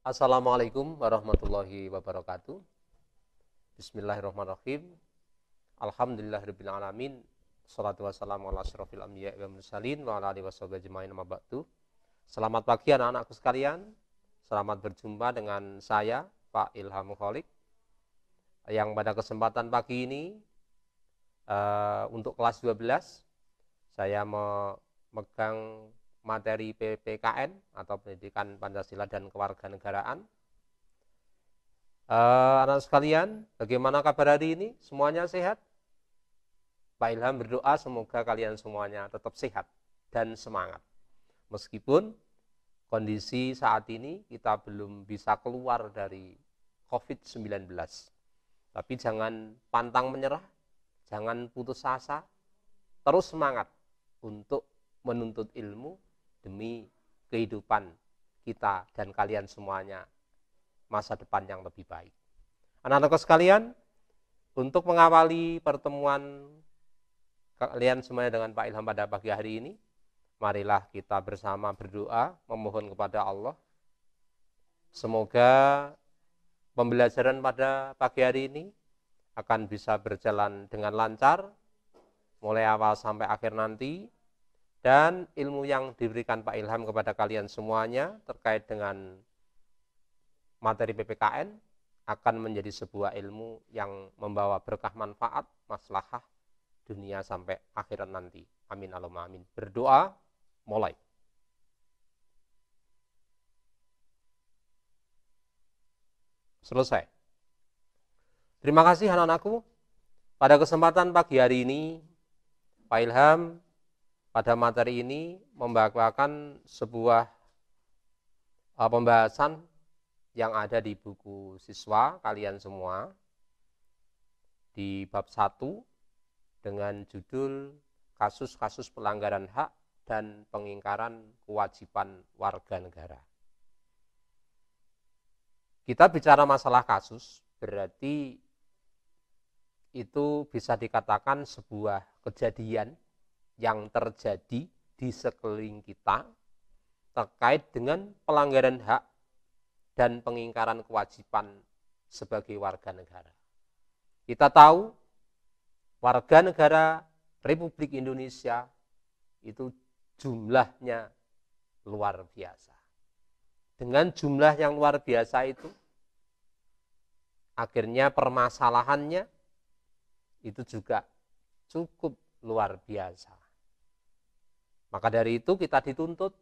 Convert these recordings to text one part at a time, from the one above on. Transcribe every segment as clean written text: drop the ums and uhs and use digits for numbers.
Assalamualaikum warahmatullahi wabarakatuh. Bismillahirrahmanirrahim. Alhamdulillahirabbil alamin. Shalatu wassalamu ala asyrofil anbiya'i wal mursalin wa ala alihi washabihi ajmain amma ba'du. Selamat pagi anak-anakku sekalian. Selamat berjumpa dengan saya Pak Ilham Kholik yang pada kesempatan pagi ini untuk kelas 12 saya memegang materi PPKN atau Pendidikan Pancasila dan Kewarganegaraan. Anak sekalian, bagaimana kabar hari ini? Semuanya sehat? Pak Ilham berdoa semoga kalian semuanya tetap sehat dan semangat. Meskipun kondisi saat ini kita belum bisa keluar dari COVID-19. Tapi jangan pantang menyerah, jangan putus asa, terus semangat untuk menuntut ilmu demi kehidupan kita dan kalian semuanya masa depan yang lebih baik. Anak-anak sekalian, untuk mengawali pertemuan kalian semuanya dengan Pak Ilham pada pagi hari ini, marilah kita bersama berdoa memohon kepada Allah. Semoga pembelajaran pada pagi hari ini akan bisa berjalan dengan lancar, mulai awal sampai akhir nanti. Dan ilmu yang diberikan Pak Ilham kepada kalian semuanya terkait dengan materi PPKN akan menjadi sebuah ilmu yang membawa berkah manfaat, maslahah dunia sampai akhirat nanti. Amin Allahumma amin. Berdoa, mulai. Selesai. Terima kasih anak-anakku. Pada kesempatan pagi hari ini, Pak Ilham pada materi ini membawakan sebuah pembahasan yang ada di buku siswa kalian semua di bab 1 dengan judul kasus-kasus pelanggaran hak dan pengingkaran kewajiban warga negara. Kita bicara masalah kasus, berarti itu bisa dikatakan sebuah kejadian yang terjadi di sekeliling kita terkait dengan pelanggaran hak dan pengingkaran kewajiban sebagai warga negara. Kita tahu warga negara Republik Indonesia itu jumlahnya luar biasa. Dengan jumlah yang luar biasa itu, akhirnya permasalahannya itu juga cukup luar biasa. Maka dari itu kita dituntut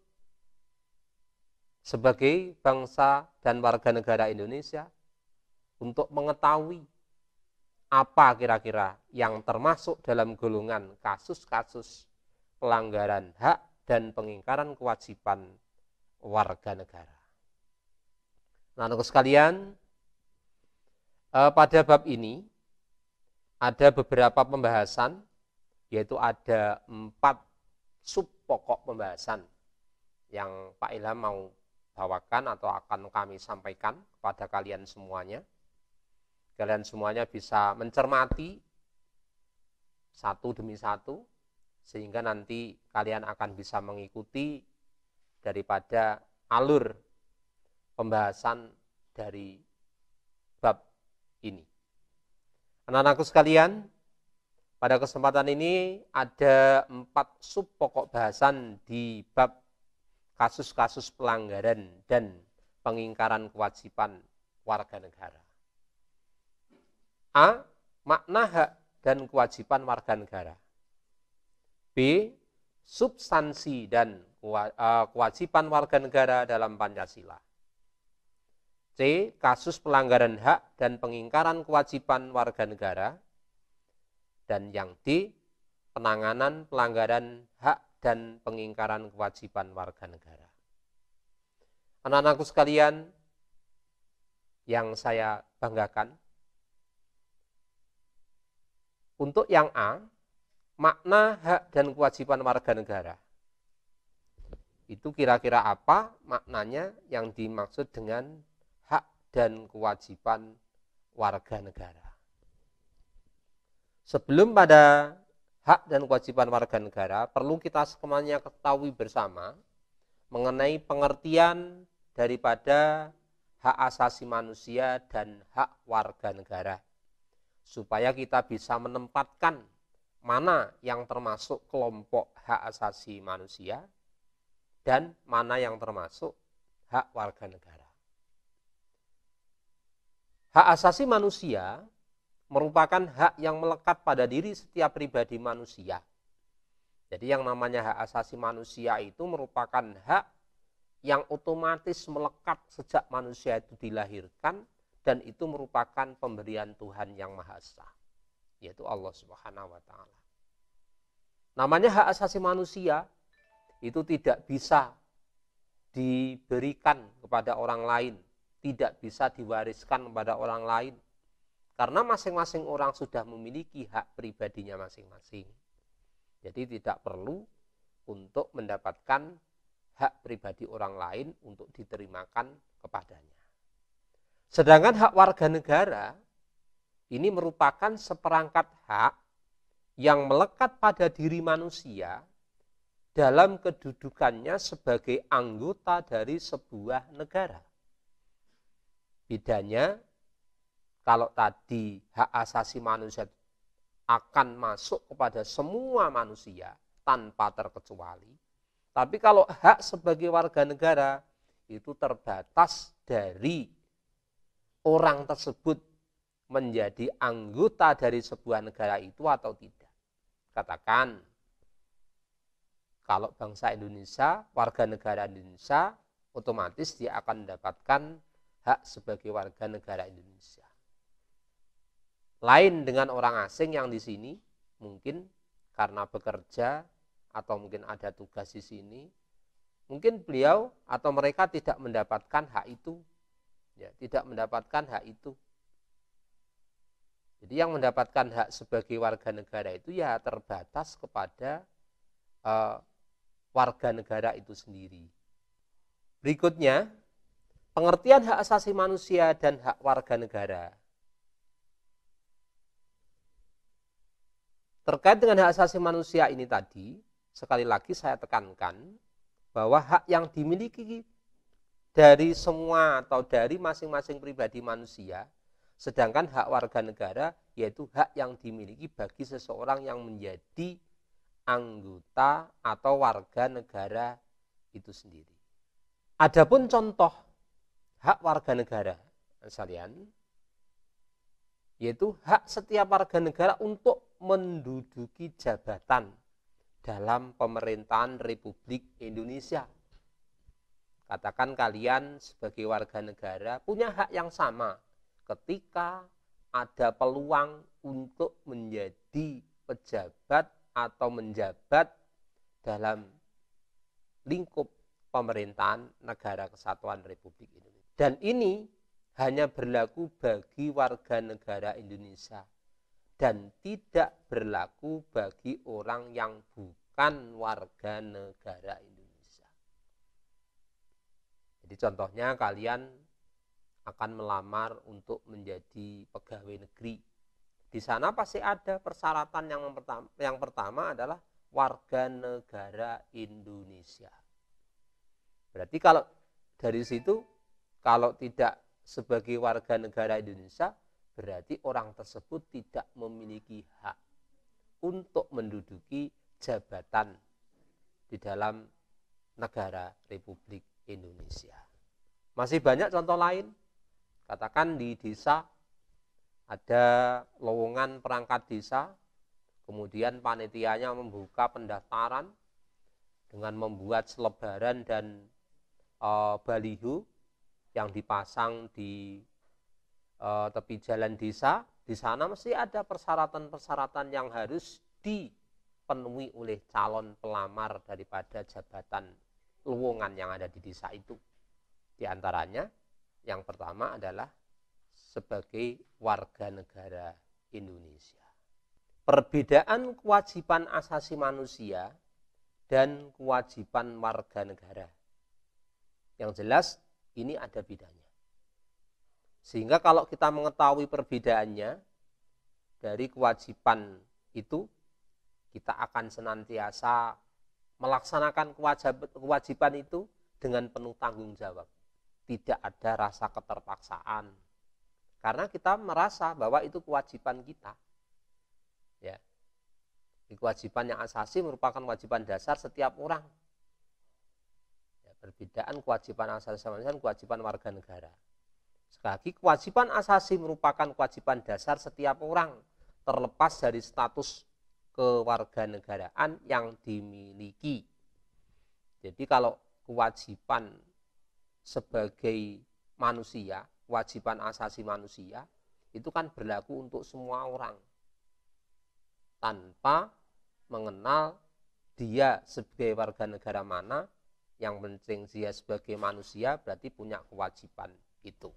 sebagai bangsa dan warga negara Indonesia untuk mengetahui apa kira-kira yang termasuk dalam golongan kasus-kasus pelanggaran hak dan pengingkaran kewajiban warga negara. Nah, anak sekalian, pada bab ini ada beberapa pembahasan, yaitu ada 4 sub pokok pembahasan yang Pak Ilham mau bawakan atau akan kami sampaikan kepada kalian semuanya. Kalian semuanya bisa mencermati satu demi satu, sehingga nanti kalian akan bisa mengikuti daripada alur pembahasan dari bab ini. Anak-anakku sekalian, pada kesempatan ini ada 4 sub pokok bahasan di bab kasus-kasus pelanggaran dan pengingkaran kewajiban warga negara. A. Makna hak dan kewajiban warga negara. B. Substansi dan kewajiban warga negara dalam Pancasila. C. Kasus pelanggaran hak dan pengingkaran kewajiban warga negara. Dan yang D, penanganan pelanggaran hak dan pengingkaran kewajiban warga negara. Anak-anakku sekalian yang saya banggakan, untuk yang A, makna hak dan kewajiban warga negara. Itu kira-kira apa maknanya yang dimaksud dengan hak dan kewajiban warga negara. Sebelum pada hak dan kewajiban warga negara, perlu kita semuanya ketahui bersama mengenai pengertian daripada hak asasi manusia dan hak warga negara. Supaya kita bisa menempatkan mana yang termasuk kelompok hak asasi manusia dan mana yang termasuk hak warga negara. Hak asasi manusia merupakan hak yang melekat pada diri setiap pribadi manusia. Jadi yang namanya hak asasi manusia itu merupakan hak yang otomatis melekat sejak manusia itu dilahirkan, dan itu merupakan pemberian Tuhan yang Maha Esa, yaitu Allah Subhanahu wa Ta'ala. Namanya hak asasi manusia itu tidak bisa diberikan kepada orang lain, tidak bisa diwariskan kepada orang lain, karena masing-masing orang sudah memiliki hak pribadinya masing-masing. Jadi tidak perlu untuk mendapatkan hak pribadi orang lain untuk diterimakan kepadanya. Sedangkan hak warga negara ini merupakan seperangkat hak yang melekat pada diri manusia dalam kedudukannya sebagai anggota dari sebuah negara. Bedanya, kalau tadi hak asasi manusia akan masuk kepada semua manusia tanpa terkecuali, tapi kalau hak sebagai warga negara itu terbatas dari orang tersebut menjadi anggota dari sebuah negara itu atau tidak. Katakan, kalau bangsa Indonesia, warga negara Indonesia, otomatis dia akan mendapatkan hak sebagai warga negara Indonesia. Lain dengan orang asing yang di sini, mungkin karena bekerja atau mungkin ada tugas di sini, mungkin beliau atau mereka tidak mendapatkan hak itu. Ya, tidak mendapatkan hak itu. Jadi yang mendapatkan hak sebagai warga negara itu ya terbatas kepada warga negara itu sendiri. Berikutnya, pengertian hak asasi manusia dan hak warga negara. Terkait dengan hak asasi manusia ini tadi, sekali lagi saya tekankan bahwa hak yang dimiliki dari semua atau dari masing-masing pribadi manusia, sedangkan hak warga negara yaitu hak yang dimiliki bagi seseorang yang menjadi anggota atau warga negara itu sendiri. Adapun contoh hak warga negara sekalian, yaitu hak setiap warga negara untuk menduduki jabatan dalam pemerintahan Republik Indonesia. Katakan kalian sebagai warga negara punya hak yang sama ketika ada peluang untuk menjadi pejabat atau menjabat dalam lingkup pemerintahan Negara Kesatuan Republik Indonesia. Dan ini hanya berlaku bagi warga negara Indonesia dan tidak berlaku bagi orang yang bukan warga negara Indonesia. Jadi contohnya kalian akan melamar untuk menjadi pegawai negeri. Di sana pasti ada persyaratan yang pertama adalah warga negara Indonesia. Berarti kalau dari situ, kalau tidak sebagai warga negara Indonesia, berarti orang tersebut tidak memiliki hak untuk menduduki jabatan di dalam negara Republik Indonesia. Masih banyak contoh lain. Katakan di desa ada lowongan perangkat desa, kemudian panitianya membuka pendaftaran dengan membuat selebaran dan baliho yang dipasang di tepi jalan desa. Di sana mesti ada persyaratan-persyaratan yang harus dipenuhi oleh calon pelamar daripada jabatan lowongan yang ada di desa itu. Di antaranya yang pertama adalah sebagai warga negara Indonesia. Perbedaan kewajiban asasi manusia dan kewajiban warga negara. Yang jelas ini ada bedanya. Sehingga kalau kita mengetahui perbedaannya dari kewajiban itu, kita akan senantiasa melaksanakan kewajiban itu dengan penuh tanggung jawab. tidak ada rasa keterpaksaan. Karena kita merasa bahwa itu kewajiban kita. Ya. Kewajiban yang asasi merupakan kewajiban dasar setiap orang. Ya, perbedaan kewajiban asasi sama dengan kewajiban warga negara. Sekali lagi, kewajiban asasi merupakan kewajiban dasar setiap orang, terlepas dari status kewarganegaraan yang dimiliki. Jadi kalau kewajiban sebagai manusia, kewajiban asasi manusia, itu kan berlaku untuk semua orang. Tanpa mengenal dia sebagai warga negara mana, yang penting dia sebagai manusia berarti punya kewajiban itu.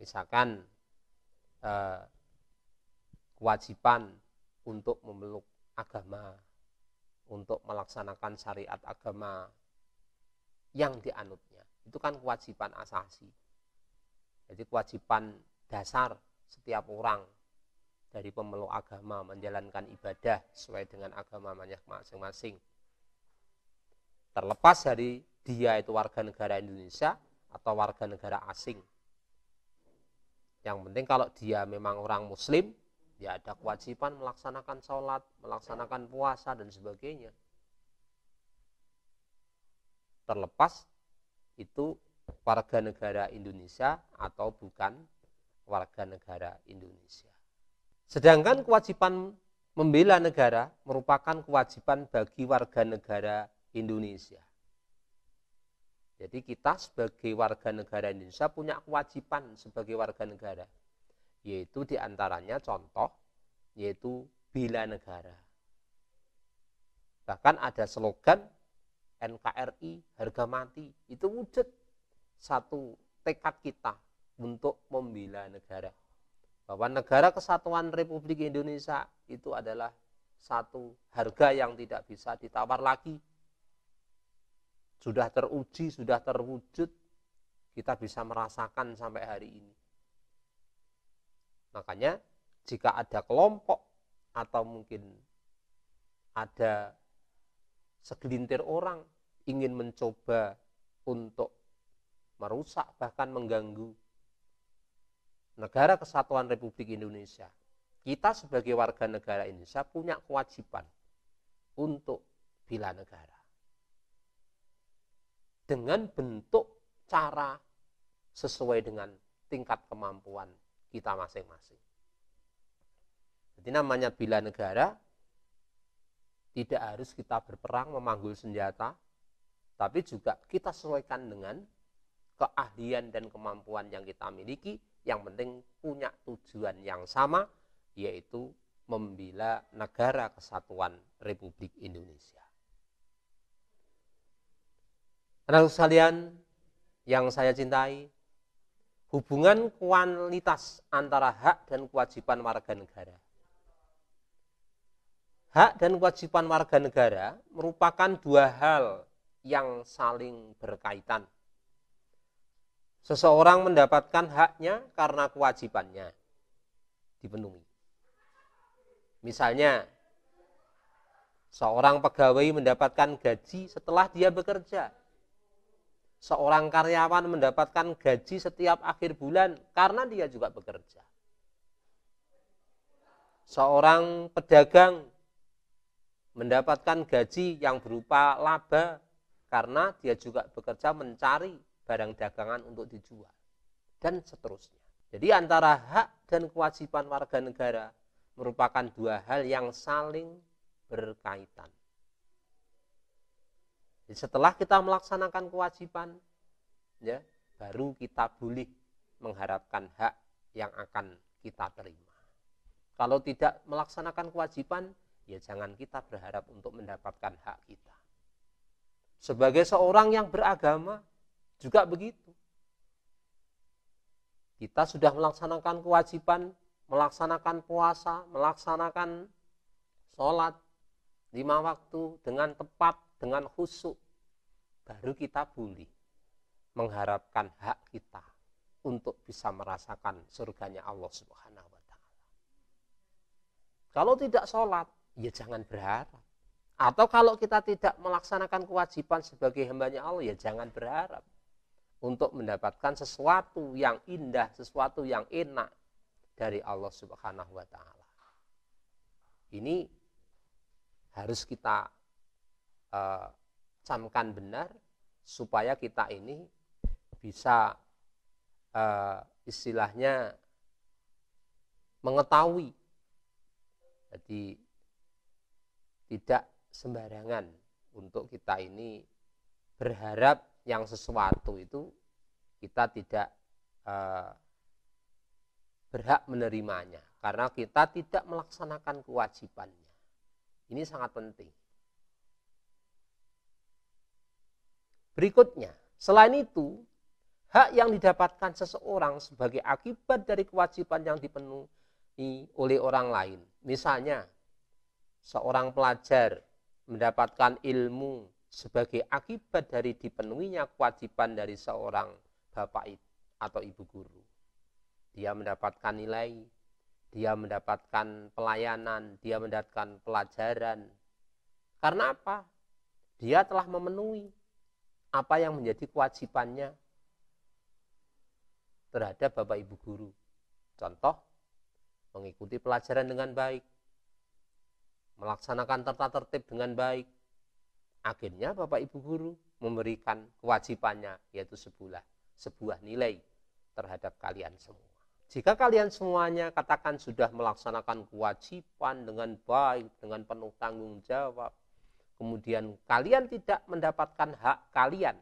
Misalkan kewajiban untuk memeluk agama, untuk melaksanakan syariat agama yang dianutnya, itu kan kewajiban asasi. Jadi kewajiban dasar setiap orang dari pemeluk agama menjalankan ibadah sesuai dengan agama masing-masing. Terlepas dari dia itu warga negara Indonesia atau warga negara asing. Yang penting kalau dia memang orang muslim, ya ada kewajiban melaksanakan sholat, melaksanakan puasa dan sebagainya. Terlepas itu warga negara Indonesia atau bukan warga negara Indonesia. Sedangkan kewajiban membela negara merupakan kewajiban bagi warga negara Indonesia. Jadi kita sebagai warga negara Indonesia punya kewajiban sebagai warga negara, yaitu diantaranya contoh, yaitu bela negara. Bahkan ada slogan NKRI harga mati, itu wujud satu tekad kita untuk membela negara. Bahwa negara kesatuan Republik Indonesia itu adalah satu harga yang tidak bisa ditawar lagi. Sudah teruji, sudah terwujud, kita bisa merasakan sampai hari ini. Makanya jika ada kelompok atau mungkin ada segelintir orang ingin mencoba untuk merusak bahkan mengganggu negara kesatuan Republik Indonesia, kita sebagai warga negara Indonesia punya kewajiban untuk bela negara dengan bentuk cara sesuai dengan tingkat kemampuan kita masing-masing. Jadi namanya bela negara tidak harus kita berperang memanggul senjata, tapi juga kita sesuaikan dengan keahlian dan kemampuan yang kita miliki. Yang penting punya tujuan yang sama, yaitu membela negara kesatuan Republik Indonesia. Anak sekalian yang saya cintai, hubungan kualitas antara hak dan kewajiban warga negara. Hak dan kewajiban warga negara merupakan dua hal yang saling berkaitan. Seseorang mendapatkan haknya karena kewajibannya dipenuhi. Misalnya, seorang pegawai mendapatkan gaji setelah dia bekerja. Seorang karyawan mendapatkan gaji setiap akhir bulan karena dia juga bekerja. Seorang pedagang mendapatkan gaji yang berupa laba karena dia juga bekerja mencari barang dagangan untuk dijual, dan seterusnya. Jadi antara hak dan kewajiban warga negara merupakan dua hal yang saling berkaitan. Jadi setelah kita melaksanakan kewajiban, ya, baru kita boleh mengharapkan hak yang akan kita terima. Kalau tidak melaksanakan kewajiban, ya jangan kita berharap untuk mendapatkan hak kita. Sebagai seorang yang beragama, juga begitu. Kita sudah melaksanakan kewajiban, melaksanakan puasa, melaksanakan sholat 5 waktu dengan tepat, dengan khusyuk, baru kita boleh mengharapkan hak kita untuk bisa merasakan surganya Allah Subhanahu wa Ta'ala. Kalau tidak sholat, ya jangan berharap. Atau kalau kita tidak melaksanakan kewajiban sebagai hambanya Allah, ya jangan berharap. untuk mendapatkan sesuatu yang indah, sesuatu yang enak dari Allah Subhanahu wa taala. Ini harus kita camkan benar supaya kita ini bisa istilahnya mengetahui. Jadi tidak sembarangan untuk kita ini berharap yang sesuatu itu kita tidak berhak menerimanya karena kita tidak melaksanakan kewajibannya. Ini sangat penting. Berikutnya, selain itu, hak yang didapatkan seseorang sebagai akibat dari kewajiban yang dipenuhi oleh orang lain. Misalnya, seorang pelajar mendapatkan ilmu sebagai akibat dari dipenuhinya kewajiban dari seorang bapak atau ibu guru. Dia mendapatkan nilai, dia mendapatkan pelayanan, dia mendapatkan pelajaran. Karena apa? Dia telah memenuhi apa yang menjadi kewajibannya terhadap bapak ibu guru. Contoh, mengikuti pelajaran dengan baik, melaksanakan tata tertib dengan baik. Akhirnya bapak ibu guru memberikan kewajibannya, yaitu sebuah nilai terhadap kalian semua. Jika kalian semuanya katakan sudah melaksanakan kewajiban dengan baik, dengan penuh tanggung jawab, kemudian kalian tidak mendapatkan hak kalian,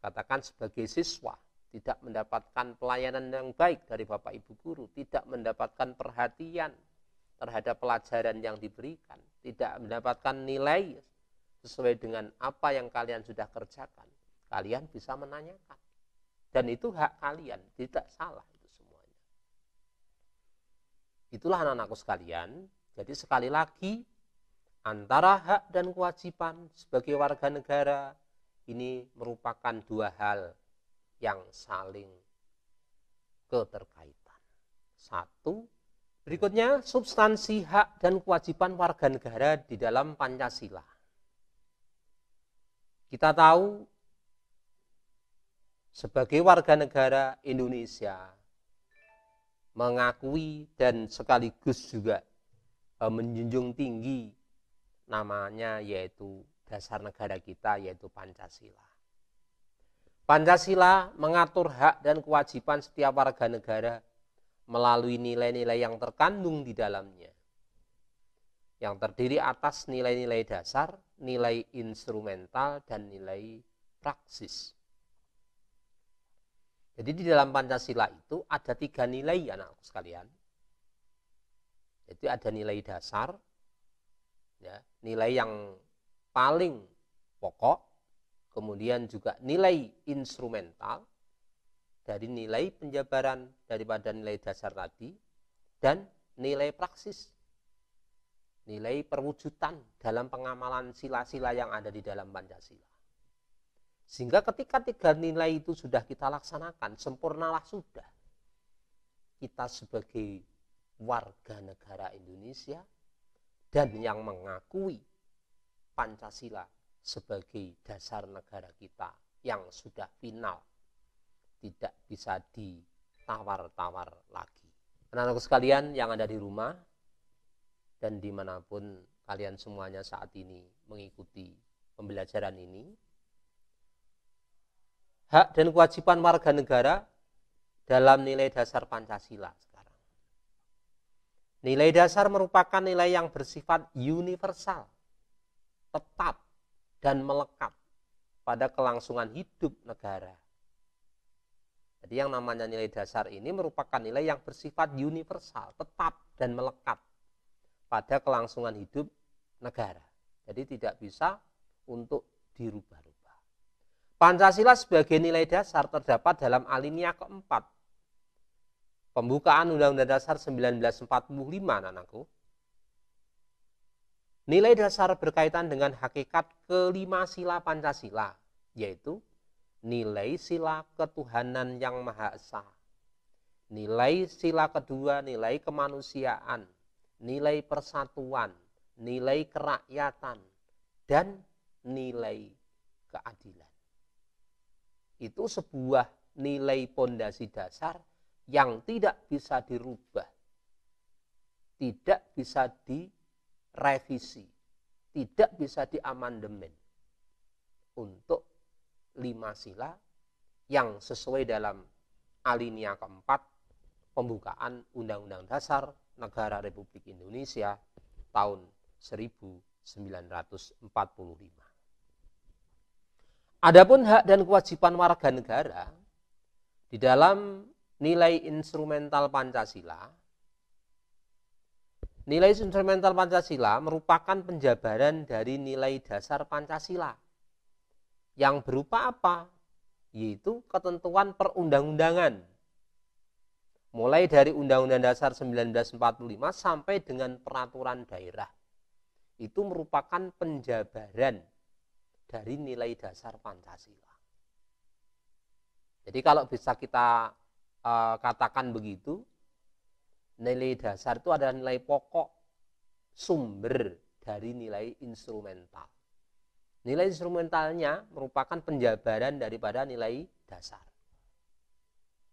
katakan sebagai siswa, tidak mendapatkan pelayanan yang baik dari bapak ibu guru, tidak mendapatkan perhatian terhadap pelajaran yang diberikan, tidak mendapatkan nilai sesuai dengan apa yang kalian sudah kerjakan, kalian bisa menanyakan. Dan itu hak kalian, tidak salah itu semuanya. Itulah anak-anakku sekalian. Jadi sekali lagi, antara hak dan kewajiban sebagai warga negara ini merupakan dua hal yang saling keterkaitan. Satu, berikutnya substansi hak dan kewajiban warga negara di dalam Pancasila. Kita tahu sebagai warga negara Indonesia mengakui dan sekaligus juga menjunjung tinggi namanya yaitu dasar negara kita, yaitu Pancasila. Pancasila mengatur hak dan kewajiban setiap warga negara melalui nilai-nilai yang terkandung di dalamnya, yang terdiri atas nilai-nilai dasar, nilai instrumental, dan nilai praksis. Jadi di dalam Pancasila itu ada 3 nilai, anak-anakku sekalian. Jadi ada nilai dasar, ya, nilai yang paling pokok, kemudian juga nilai instrumental dari nilai penjabaran daripada nilai dasar tadi, dan nilai praksis, nilai perwujudan dalam pengamalan sila-sila yang ada di dalam Pancasila. Sehingga ketika 3 nilai itu sudah kita laksanakan, sempurnalah sudah kita sebagai warga negara Indonesia dan yang mengakui Pancasila sebagai dasar negara kita yang sudah final, tidak bisa ditawar-tawar lagi. Anak-anakku sekalian yang ada di rumah dan dimanapun kalian semuanya saat ini mengikuti pembelajaran ini, hak dan kewajiban warga negara dalam nilai dasar Pancasila sekarang. Nilai dasar merupakan nilai yang bersifat universal, tetap, dan melekat pada kelangsungan hidup negara. Jadi yang namanya nilai dasar ini merupakan nilai yang bersifat universal, tetap, dan melekat pada kelangsungan hidup negara. Jadi tidak bisa untuk dirubah-rubah. Pancasila sebagai nilai dasar terdapat dalam alinea keempat pembukaan Undang-Undang Dasar 1945, anakku. Nilai dasar berkaitan dengan hakikat kelima sila Pancasila, yaitu nilai sila ketuhanan yang Maha Esa, nilai sila kedua, nilai kemanusiaan, nilai persatuan, nilai kerakyatan, dan nilai keadilan. itu sebuah nilai pondasi dasar yang tidak bisa dirubah, tidak bisa direvisi, tidak bisa diamandemen untuk 5 sila yang sesuai dalam alinea keempat pembukaan Undang-Undang Dasar Negara Republik Indonesia tahun 1945. Adapun hak dan kewajiban warga negara di dalam nilai instrumental Pancasila, nilai instrumental Pancasila merupakan penjabaran dari nilai dasar Pancasila yang berupa apa? Yaitu ketentuan perundang-undangan. Mulai dari Undang-Undang Dasar 1945 sampai dengan peraturan daerah. Itu merupakan penjabaran dari nilai dasar Pancasila. Jadi kalau bisa kita katakan begitu, nilai dasar itu adalah nilai pokok, sumber dari nilai instrumental. Nilai instrumentalnya merupakan penjabaran daripada nilai dasar.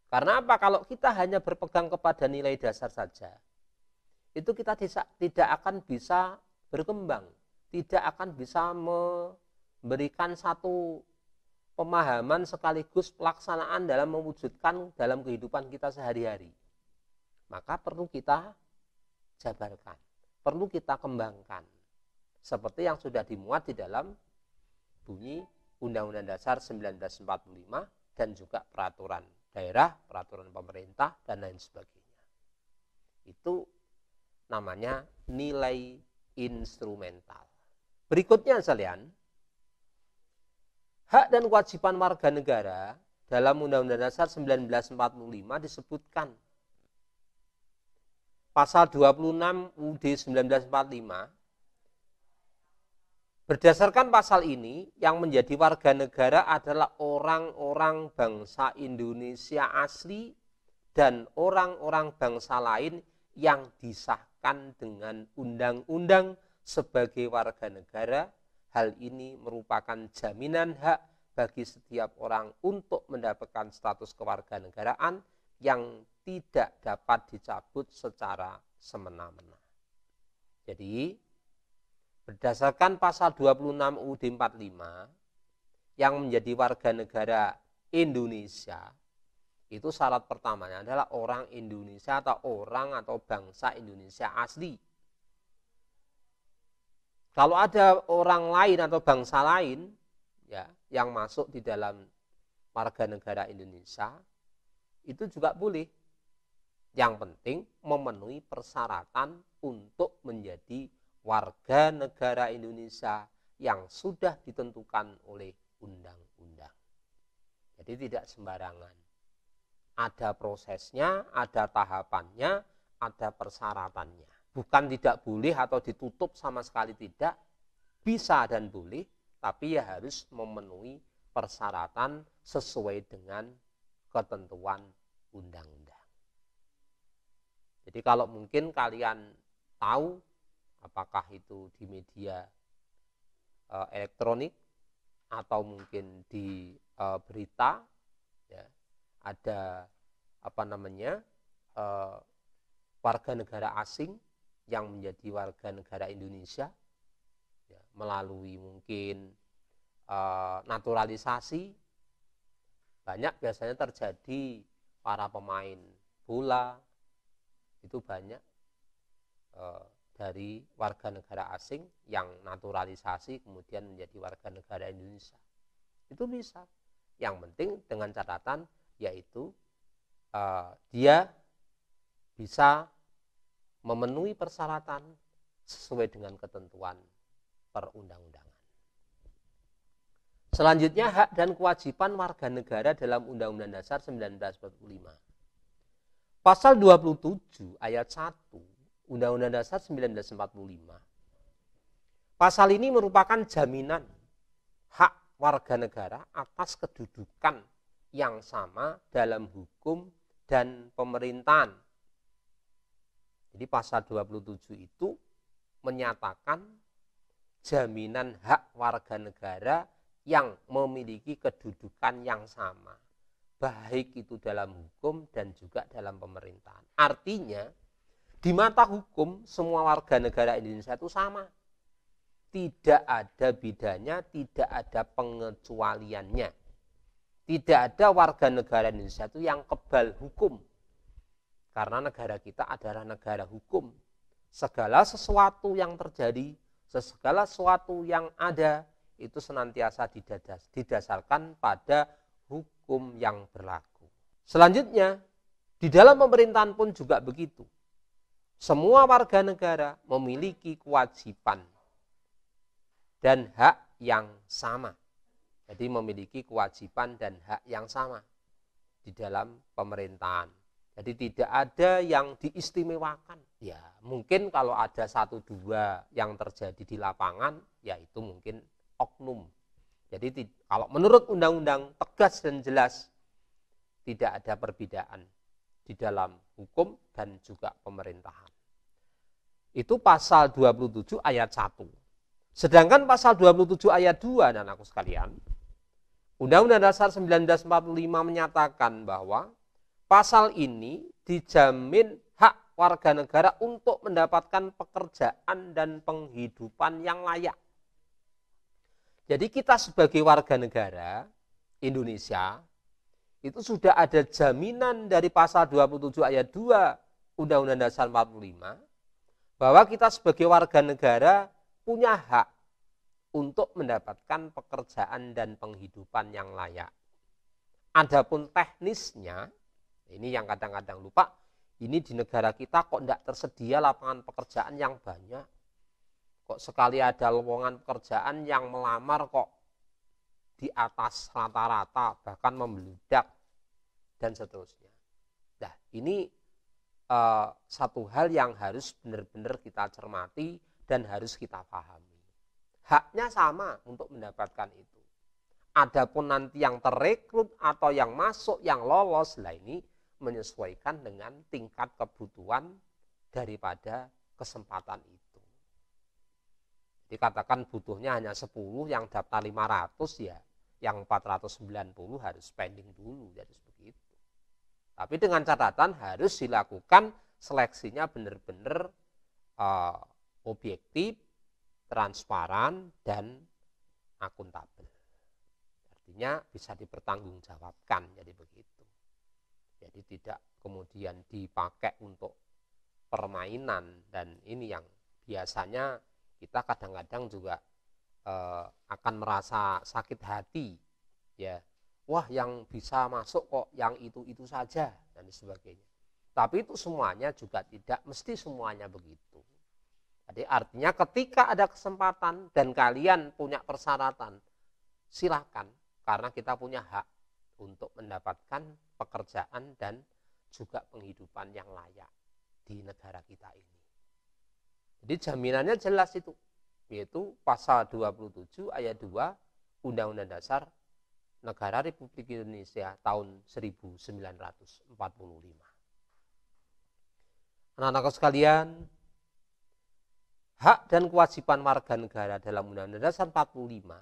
Karena apa? Kalau kita hanya berpegang kepada nilai dasar saja, itu kita tidak akan bisa berkembang, tidak akan bisa memberikan satu pemahaman sekaligus pelaksanaan dalam mewujudkan dalam kehidupan kita sehari-hari. Maka perlu kita jabarkan, perlu kita kembangkan. Seperti yang sudah dimuat di dalam bunyi Undang-Undang Dasar 1945 dan juga peraturan daerah, peraturan pemerintah, dan lain sebagainya. Itu namanya nilai instrumental. Berikutnya sekalian, hak dan kewajiban warga negara dalam Undang-Undang Dasar 1945 disebutkan. Pasal 26 UUD 1945, berdasarkan pasal ini, yang menjadi warga negara adalah orang-orang bangsa Indonesia asli dan orang-orang bangsa lain yang disahkan dengan undang-undang sebagai warga negara. Hal ini merupakan jaminan hak bagi setiap orang untuk mendapatkan status kewarganegaraan yang tidak dapat dicabut secara semena-mena. Jadi, berdasarkan pasal 26 UUD 45 yang menjadi warga negara Indonesia, itu syarat pertamanya adalah orang Indonesia atau orang atau bangsa Indonesia asli. Kalau ada orang lain atau bangsa lain ya yang masuk di dalam warga negara Indonesia, itu juga boleh. Yang penting memenuhi persyaratan untuk menjadi warga negara Indonesia yang sudah ditentukan oleh undang-undang. Jadi tidak sembarangan. Ada prosesnya, ada tahapannya, ada persyaratannya. Bukan tidak boleh atau ditutup sama sekali, tidak. Bisa dan boleh, tapi ya harus memenuhi persyaratan sesuai dengan ketentuan undang-undang. Jadi kalau mungkin kalian tahu, apakah itu di media elektronik atau mungkin di berita, ya, ada warga negara asing yang menjadi warga negara Indonesia ya, melalui mungkin naturalisasi. Banyak biasanya terjadi para pemain bola itu banyak dari warga negara asing yang naturalisasi kemudian menjadi warga negara Indonesia. Itu bisa. Yang penting dengan catatan yaitu dia bisa memenuhi persyaratan sesuai dengan ketentuan perundang-undangan. Selanjutnya, hak dan kewajiban warga negara dalam Undang-Undang Dasar 1945. Pasal 27 ayat 1 Undang-Undang Dasar 1945. Pasal ini merupakan jaminan hak warga negara atas kedudukan yang sama dalam hukum dan pemerintahan. Jadi pasal 27 itu menyatakan jaminan hak warga negara yang memiliki kedudukan yang sama, baik itu dalam hukum dan juga dalam pemerintahan. Artinya, di mata hukum semua warga negara Indonesia itu sama. Tidak ada bedanya, tidak ada pengecualiannya. Tidak ada warga negara Indonesia itu yang kebal hukum. Karena negara kita adalah negara hukum. Segala sesuatu yang terjadi, segala sesuatu yang ada, itu senantiasa didasarkan pada hukum yang berlaku. Selanjutnya, di dalam pemerintahan pun juga begitu. Semua warga negara memiliki kewajiban dan hak yang sama. Jadi memiliki kewajiban dan hak yang sama di dalam pemerintahan. Jadi tidak ada yang diistimewakan. Ya mungkin kalau ada 1-2 yang terjadi di lapangan, ya itu mungkin oknum. Jadi kalau menurut undang-undang tegas dan jelas, tidak ada perbedaan di dalam hukum dan juga pemerintahan. Itu pasal 27 ayat 1. Sedangkan pasal 27 ayat 2, anak-anakku sekalian, Undang-Undang Dasar 1945 menyatakan bahwa pasal ini dijamin hak warga negara untuk mendapatkan pekerjaan dan penghidupan yang layak. Jadi kita sebagai warga negara Indonesia, itu sudah ada jaminan dari pasal 27 ayat 2 Undang-Undang Dasar 45, bahwa kita sebagai warga negara punya hak untuk mendapatkan pekerjaan dan penghidupan yang layak. Adapun teknisnya, ini yang kadang-kadang lupa, ini di negara kita kok tidak tersedia lapangan pekerjaan yang banyak. Kok sekali ada lowongan pekerjaan yang melamar kok di atas rata-rata, bahkan membludak, dan seterusnya. Nah, ini satu hal yang harus benar-benar kita cermati dan harus kita pahami. Haknya sama untuk mendapatkan itu. Adapun nanti yang terekrut atau yang masuk, yang lolos, lah ini menyesuaikan dengan tingkat kebutuhan daripada kesempatan itu. Jadi katakan butuhnya hanya 10, yang daftar 500, ya yang 490 harus pending dulu, harus begitu. Tapi dengan catatan harus dilakukan seleksinya benar-benar objektif, transparan, dan akuntabel. Artinya bisa dipertanggungjawabkan, jadi begitu. Jadi tidak kemudian dipakai untuk permainan, dan ini yang biasanya kita kadang-kadang juga akan merasa sakit hati, ya. Wah, yang bisa masuk kok yang itu saja dan sebagainya. Tapi itu semuanya juga tidak mesti semuanya begitu. Jadi artinya ketika ada kesempatan dan kalian punya persyaratan, silakan, karena kita punya hak untuk mendapatkan pekerjaan dan juga penghidupan yang layak di negara kita ini. Jadi jaminannya jelas itu, yaitu pasal 27 ayat 2 Undang-Undang Dasar Negara Republik Indonesia tahun 1945. Anak-anak sekalian, hak dan kewajiban warga negara dalam Undang-Undang Dasar 45,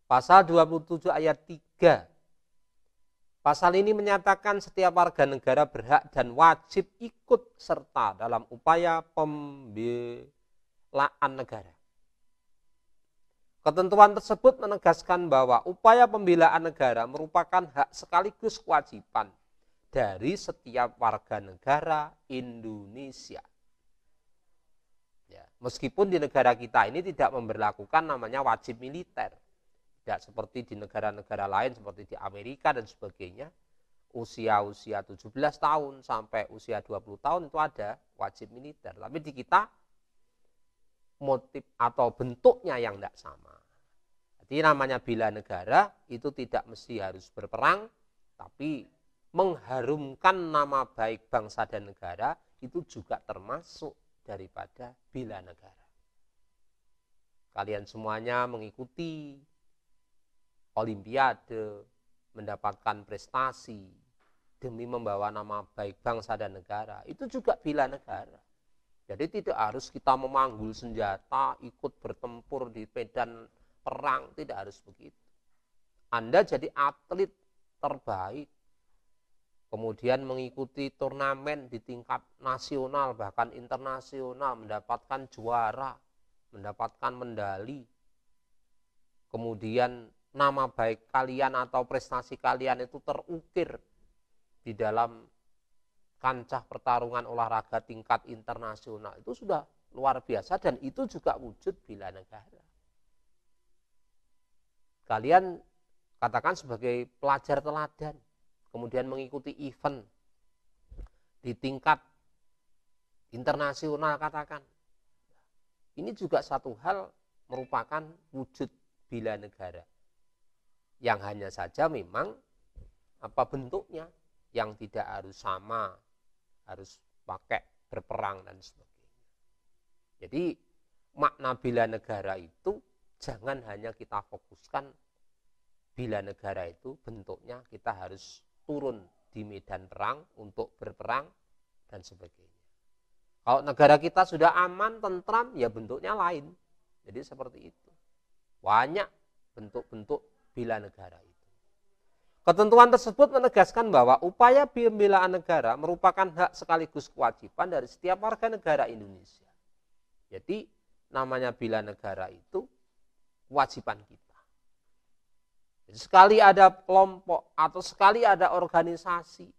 pasal 27 ayat 3. Pasal ini menyatakan setiap warga negara berhak dan wajib ikut serta dalam upaya pembelaan negara. Ketentuan tersebut menegaskan bahwa upaya pembelaan negara merupakan hak sekaligus kewajiban dari setiap warga negara Indonesia. Ya, meskipun di negara kita ini tidak memberlakukan namanya wajib militer. Tidak seperti di negara-negara lain seperti di Amerika dan sebagainya. Usia 17 tahun sampai usia 20 tahun itu ada wajib militer. Tapi di kita motif atau bentuknya yang tidak sama. Jadi namanya bela negara itu tidak mesti harus berperang, tapi mengharumkan nama baik bangsa dan negara itu juga termasuk daripada bela negara. Kalian semuanya mengikuti olimpiade, mendapatkan prestasi demi membawa nama baik bangsa dan negara, itu juga bela negara. Jadi tidak harus kita memanggul senjata, ikut bertempur di medan perang, tidak harus begitu. Anda jadi atlet terbaik, kemudian mengikuti turnamen di tingkat nasional bahkan internasional, mendapatkan juara, mendapatkan medali, kemudian nama baik kalian atau prestasi kalian itu terukir di dalam kancah pertarungan olahraga tingkat internasional, itu sudah luar biasa dan itu juga wujud bela negara. Kalian katakan sebagai pelajar teladan, kemudian mengikuti event di tingkat internasional katakan. Ini juga satu hal merupakan wujud bela negara. Yang hanya saja memang apa bentuknya yang tidak harus sama, harus pakai berperang dan sebagainya. Jadi makna bela negara itu jangan hanya kita fokuskan bela negara itu bentuknya kita harus turun di medan perang untuk berperang dan sebagainya. Kalau negara kita sudah aman, tentram, ya bentuknya lain. Jadi seperti itu. Banyak bentuk-bentuk bela negara itu. Ketentuan tersebut menegaskan bahwa upaya pembelaan negara merupakan hak sekaligus kewajiban dari setiap warga negara Indonesia. Jadi namanya bela negara itu kewajiban kita. Jadi sekali ada kelompok atau sekali ada organisasi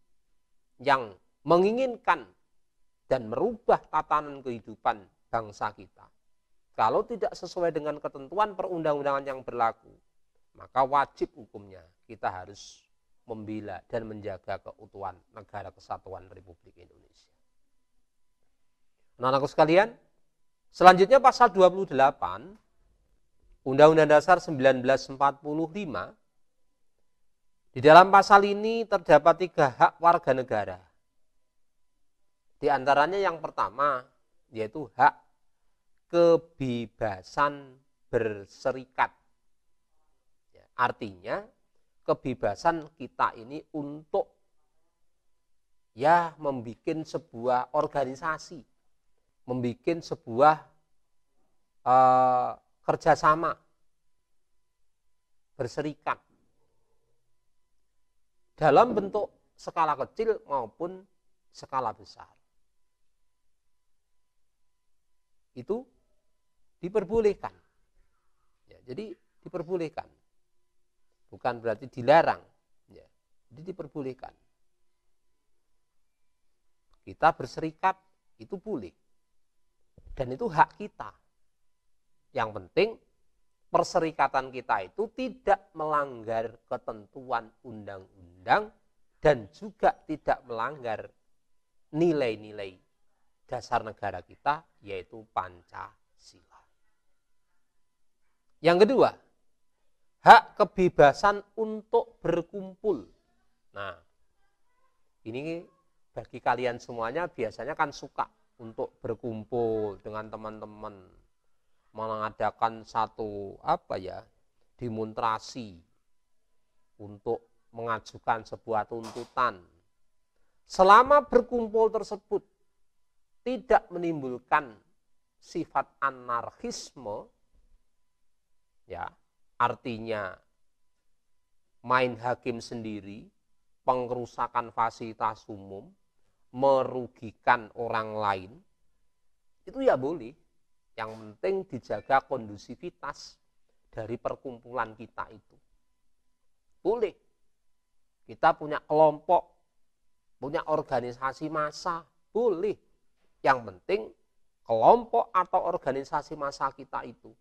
yang menginginkan dan merubah tatanan kehidupan bangsa kita, kalau tidak sesuai dengan ketentuan perundang-undangan yang berlaku, maka wajib hukumnya kita harus membela dan menjaga keutuhan negara kesatuan Republik Indonesia. Anak-anakku sekalian, selanjutnya pasal 28 Undang-Undang Dasar 1945, di dalam pasal ini terdapat 3 hak warga negara. Di antaranya yang pertama yaitu hak kebebasan berserikat. Artinya kebebasan kita ini untuk membuat sebuah organisasi, membuat sebuah kerjasama, berserikat dalam bentuk skala kecil maupun skala besar. Itu diperbolehkan. Ya, jadi diperbolehkan. Bukan berarti dilarang. Ya, jadi diperbolehkan. Kita berserikat itu boleh. Dan itu hak kita. Yang penting perserikatan kita itu tidak melanggar ketentuan undang-undang dan juga tidak melanggar nilai-nilai dasar negara kita, yaitu Pancasila. Yang kedua, hak kebebasan untuk berkumpul. Nah, ini bagi kalian semuanya biasanya kan suka untuk berkumpul dengan teman-teman, mengadakan satu demonstrasi untuk mengajukan sebuah tuntutan. Selama berkumpul tersebut tidak menimbulkan sifat anarkisme, ya, artinya main hakim sendiri, pengerusakan fasilitas umum, merugikan orang lain, itu ya boleh. Yang penting dijaga kondusivitas dari perkumpulan kita itu. Boleh. Kita punya kelompok, punya organisasi massa, boleh. Yang penting kelompok atau organisasi massa kita itu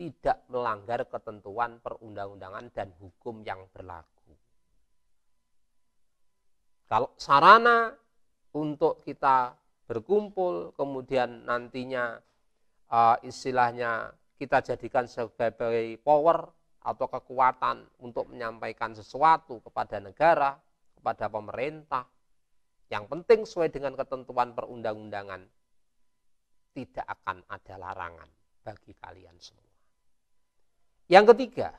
tidak melanggar ketentuan perundang-undangan dan hukum yang berlaku. Kalau sarana untuk kita berkumpul, kemudian nantinya istilahnya kita jadikan sebagai power atau kekuatan untuk menyampaikan sesuatu kepada negara, kepada pemerintah, yang penting sesuai dengan ketentuan perundang-undangan, tidak akan ada larangan bagi kalian semua. Yang ketiga,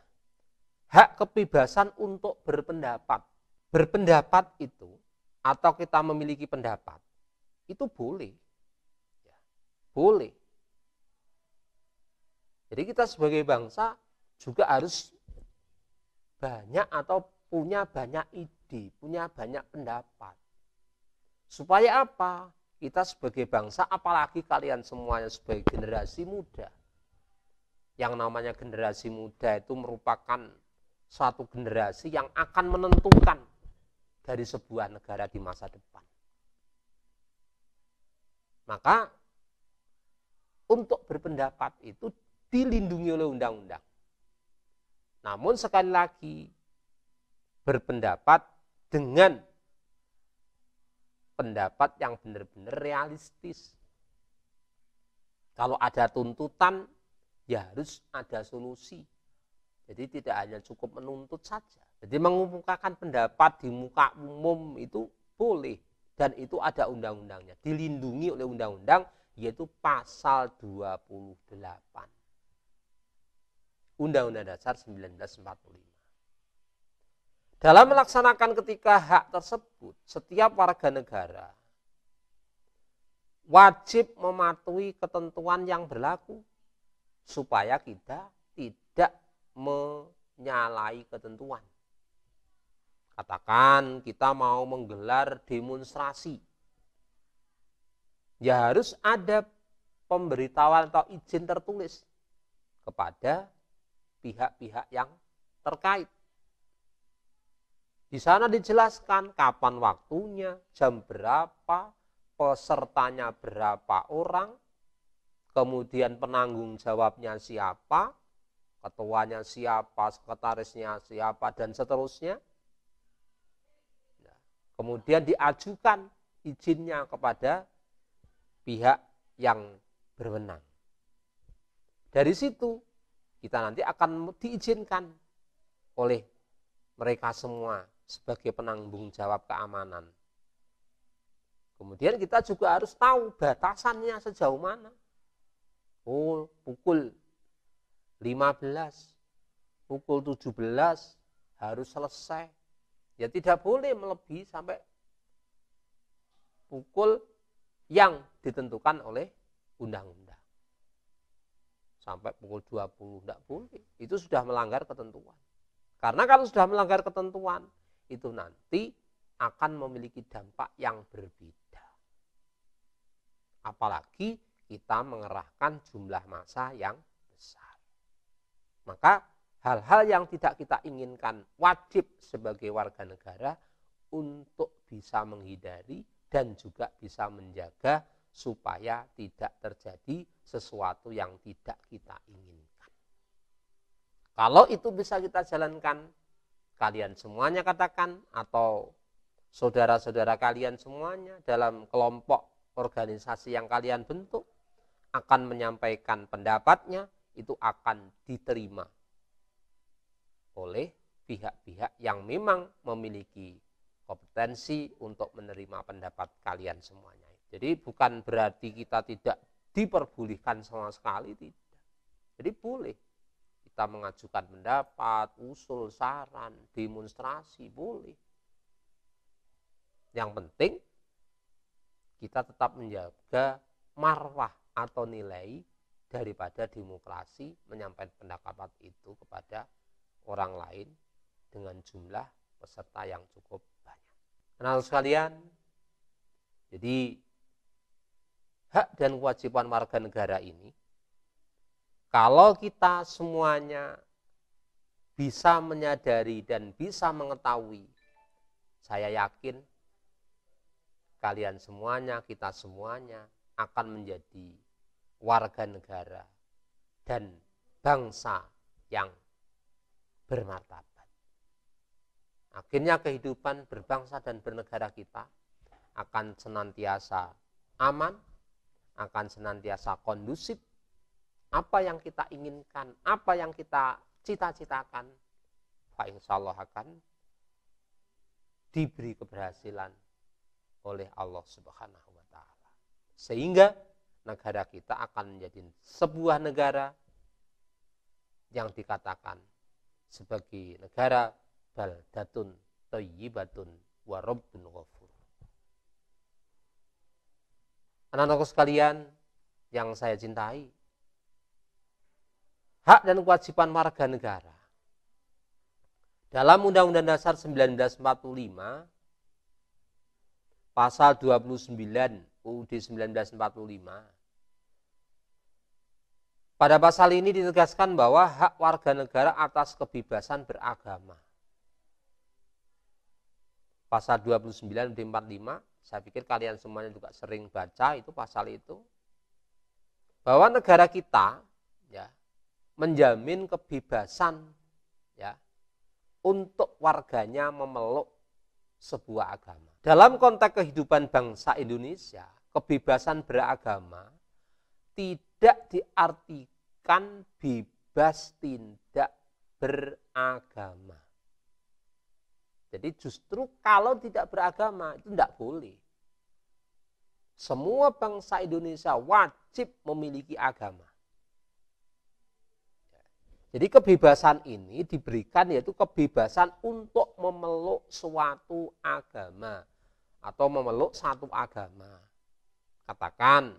hak kebebasan untuk berpendapat. Berpendapat itu, atau kita memiliki pendapat, itu boleh. Ya, boleh. Jadi kita sebagai bangsa juga harus banyak atau punya banyak ide, punya banyak pendapat. Supaya apa? Kita sebagai bangsa, apalagi kalian semuanya sebagai generasi muda. Yang namanya generasi muda itu merupakan suatu generasi yang akan menentukan dari sebuah negara di masa depan. Maka untuk berpendapat itu dilindungi oleh undang-undang. Namun sekali lagi, berpendapat dengan pendapat yang benar-benar realistis. Kalau ada tuntutan, ya harus ada solusi. Jadi tidak hanya cukup menuntut saja. Jadi mengemukakan pendapat di muka umum itu boleh. Dan itu ada undang-undangnya. Dilindungi oleh undang-undang, yaitu pasal 28. Undang-Undang Dasar 1945. Dalam melaksanakan ketika hak tersebut, setiap warga negara wajib mematuhi ketentuan yang berlaku supaya kita tidak menyalahi ketentuan. Katakan kita mau menggelar demonstrasi, ya harus ada pemberitahuan atau izin tertulis kepada pihak-pihak yang terkait. Di sana dijelaskan kapan waktunya, jam berapa, pesertanya berapa orang, kemudian penanggung jawabnya siapa, ketuanya siapa, sekretarisnya siapa, dan seterusnya. Kemudian diajukan izinnya kepada pihak yang berwenang. Dari situ kita nanti akan diizinkan oleh mereka semua sebagai penanggung jawab keamanan. Kemudian kita juga harus tahu batasannya sejauh mana. Oh, pukul 15, pukul 17 harus selesai. Ya tidak boleh melebihi sampai pukul yang ditentukan oleh undang-undang. Sampai pukul 20 tidak boleh. Itu sudah melanggar ketentuan. Karena kalau sudah melanggar ketentuan, itu nanti akan memiliki dampak yang berbeda. Apalagi kita mengerahkan jumlah massa yang besar. Maka hal-hal yang tidak kita inginkan wajib sebagai warga negara untuk bisa menghindari dan juga bisa menjaga supaya tidak terjadi sesuatu yang tidak kita inginkan. Kalau itu bisa kita jalankan, kalian semuanya katakan, atau saudara-saudara kalian semuanya dalam kelompok organisasi yang kalian bentuk akan menyampaikan pendapatnya, itu akan diterima oleh pihak-pihak yang memang memiliki kompetensi untuk menerima pendapat kalian semuanya. Jadi bukan berarti kita tidak diperbolehkan sama sekali, tidak. Jadi boleh kita mengajukan pendapat, usul, saran, demonstrasi, boleh. Yang penting kita tetap menjaga marwah atau nilai daripada demokrasi, menyampaikan pendapat itu kepada orang lain dengan jumlah peserta yang cukup banyak. Anak-anak sekalian, jadi hak dan kewajiban warga negara ini, kalau kita semuanya bisa menyadari dan bisa mengetahui, saya yakin kalian semuanya, kita semuanya akan menjadi warga negara dan bangsa yang bermartabat. Akhirnya kehidupan berbangsa dan bernegara kita akan senantiasa aman, akan senantiasa kondusif. Apa yang kita inginkan, apa yang kita cita-citakan, insyaallah akan diberi keberhasilan oleh Allah Subhanahu wa taala. Sehingga negara kita akan menjadi sebuah negara yang dikatakan sebagai negara baldatun thayyibatun wa rabbun ghafur. Anak-anakku sekalian yang saya cintai, hak dan kewajiban warga negara Dalam Undang-Undang Dasar 1945, pasal 29 UUD 1945, pada pasal ini ditegaskan bahwa hak warga negara atas kebebasan beragama. Pasal 29 UUD 45, saya pikir kalian semuanya juga sering baca itu pasal itu, bahwa negara kita ya menjamin kebebasan ya untuk warganya memeluk sebuah agama. Dalam konteks kehidupan bangsa Indonesia, kebebasan beragama tidak diartikan bebas tidak beragama. Jadi justru kalau tidak beragama itu tidak boleh. Semua bangsa Indonesia wajib memiliki agama. Jadi kebebasan ini diberikan yaitu kebebasan untuk memeluk suatu agama atau memeluk satu agama. Katakan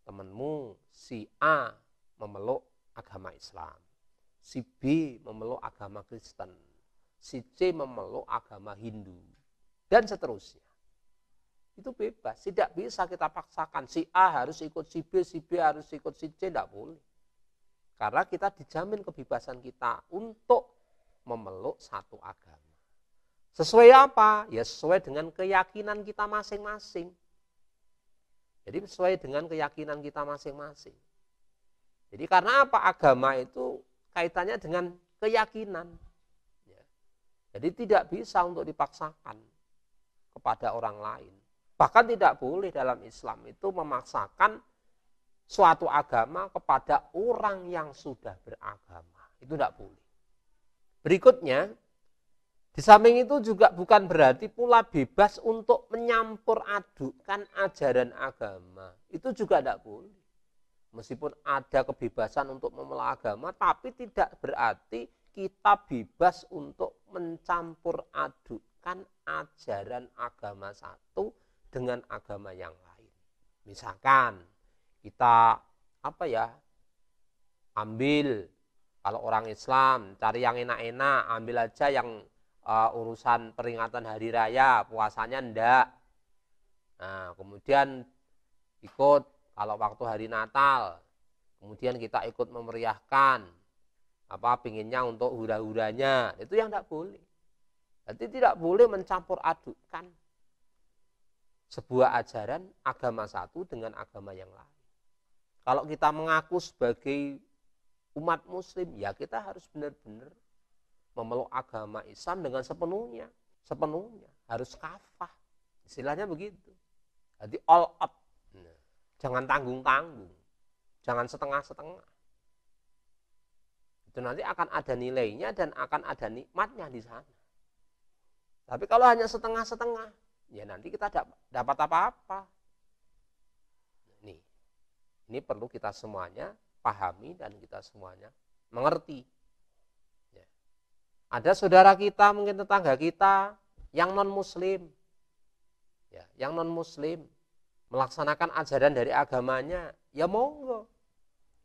temanmu si A memeluk agama Islam, si B memeluk agama Kristen, si C memeluk agama Hindu, dan seterusnya. Itu bebas, tidak bisa kita paksakan si A harus ikut si B harus ikut si C, tidak boleh. Karena kita dijamin kebebasan kita untuk memeluk satu agama. Sesuai apa? Ya sesuai dengan keyakinan kita masing-masing. Jadi sesuai dengan keyakinan kita masing-masing. Jadi karena apa? Agama itu kaitannya dengan keyakinan. Ya. Jadi tidak bisa untuk dipaksakan kepada orang lain. Bahkan tidak boleh dalam Islam itu memaksakan suatu agama kepada orang yang sudah beragama. Itu tidak boleh. Berikutnya, di samping itu juga bukan berarti pula bebas untuk menyampur adukkan ajaran agama. Itu juga tidak boleh. Meskipun ada kebebasan untuk memeluk agama, tapi tidak berarti kita bebas untuk mencampur adukkan ajaran agama satu dengan agama yang lain. Misalkan kita ambil kalau orang Islam cari yang enak-enak, ambil aja yang urusan peringatan hari raya, puasanya enggak. Nah, kemudian ikut kalau waktu hari Natal, kemudian kita ikut memeriahkan pinginnya untuk hura-huranya, itu yang enggak boleh. Jadi tidak boleh mencampur adukkan sebuah ajaran agama satu dengan agama yang lain. Kalau kita mengaku sebagai umat muslim, ya kita harus benar-benar memeluk agama Islam dengan sepenuhnya, harus kafah. Istilahnya begitu. Jadi all out. Jangan tanggung-tanggung. Jangan setengah-setengah. Itu nanti akan ada nilainya dan akan ada nikmatnya di sana. Tapi kalau hanya setengah-setengah, ya nanti kita dapat apa-apa. Ini perlu kita semuanya pahami dan kita semuanya mengerti. Ya. Ada saudara kita, mungkin tetangga kita yang non-muslim. Ya, yang non-muslim melaksanakan ajaran dari agamanya, ya monggo.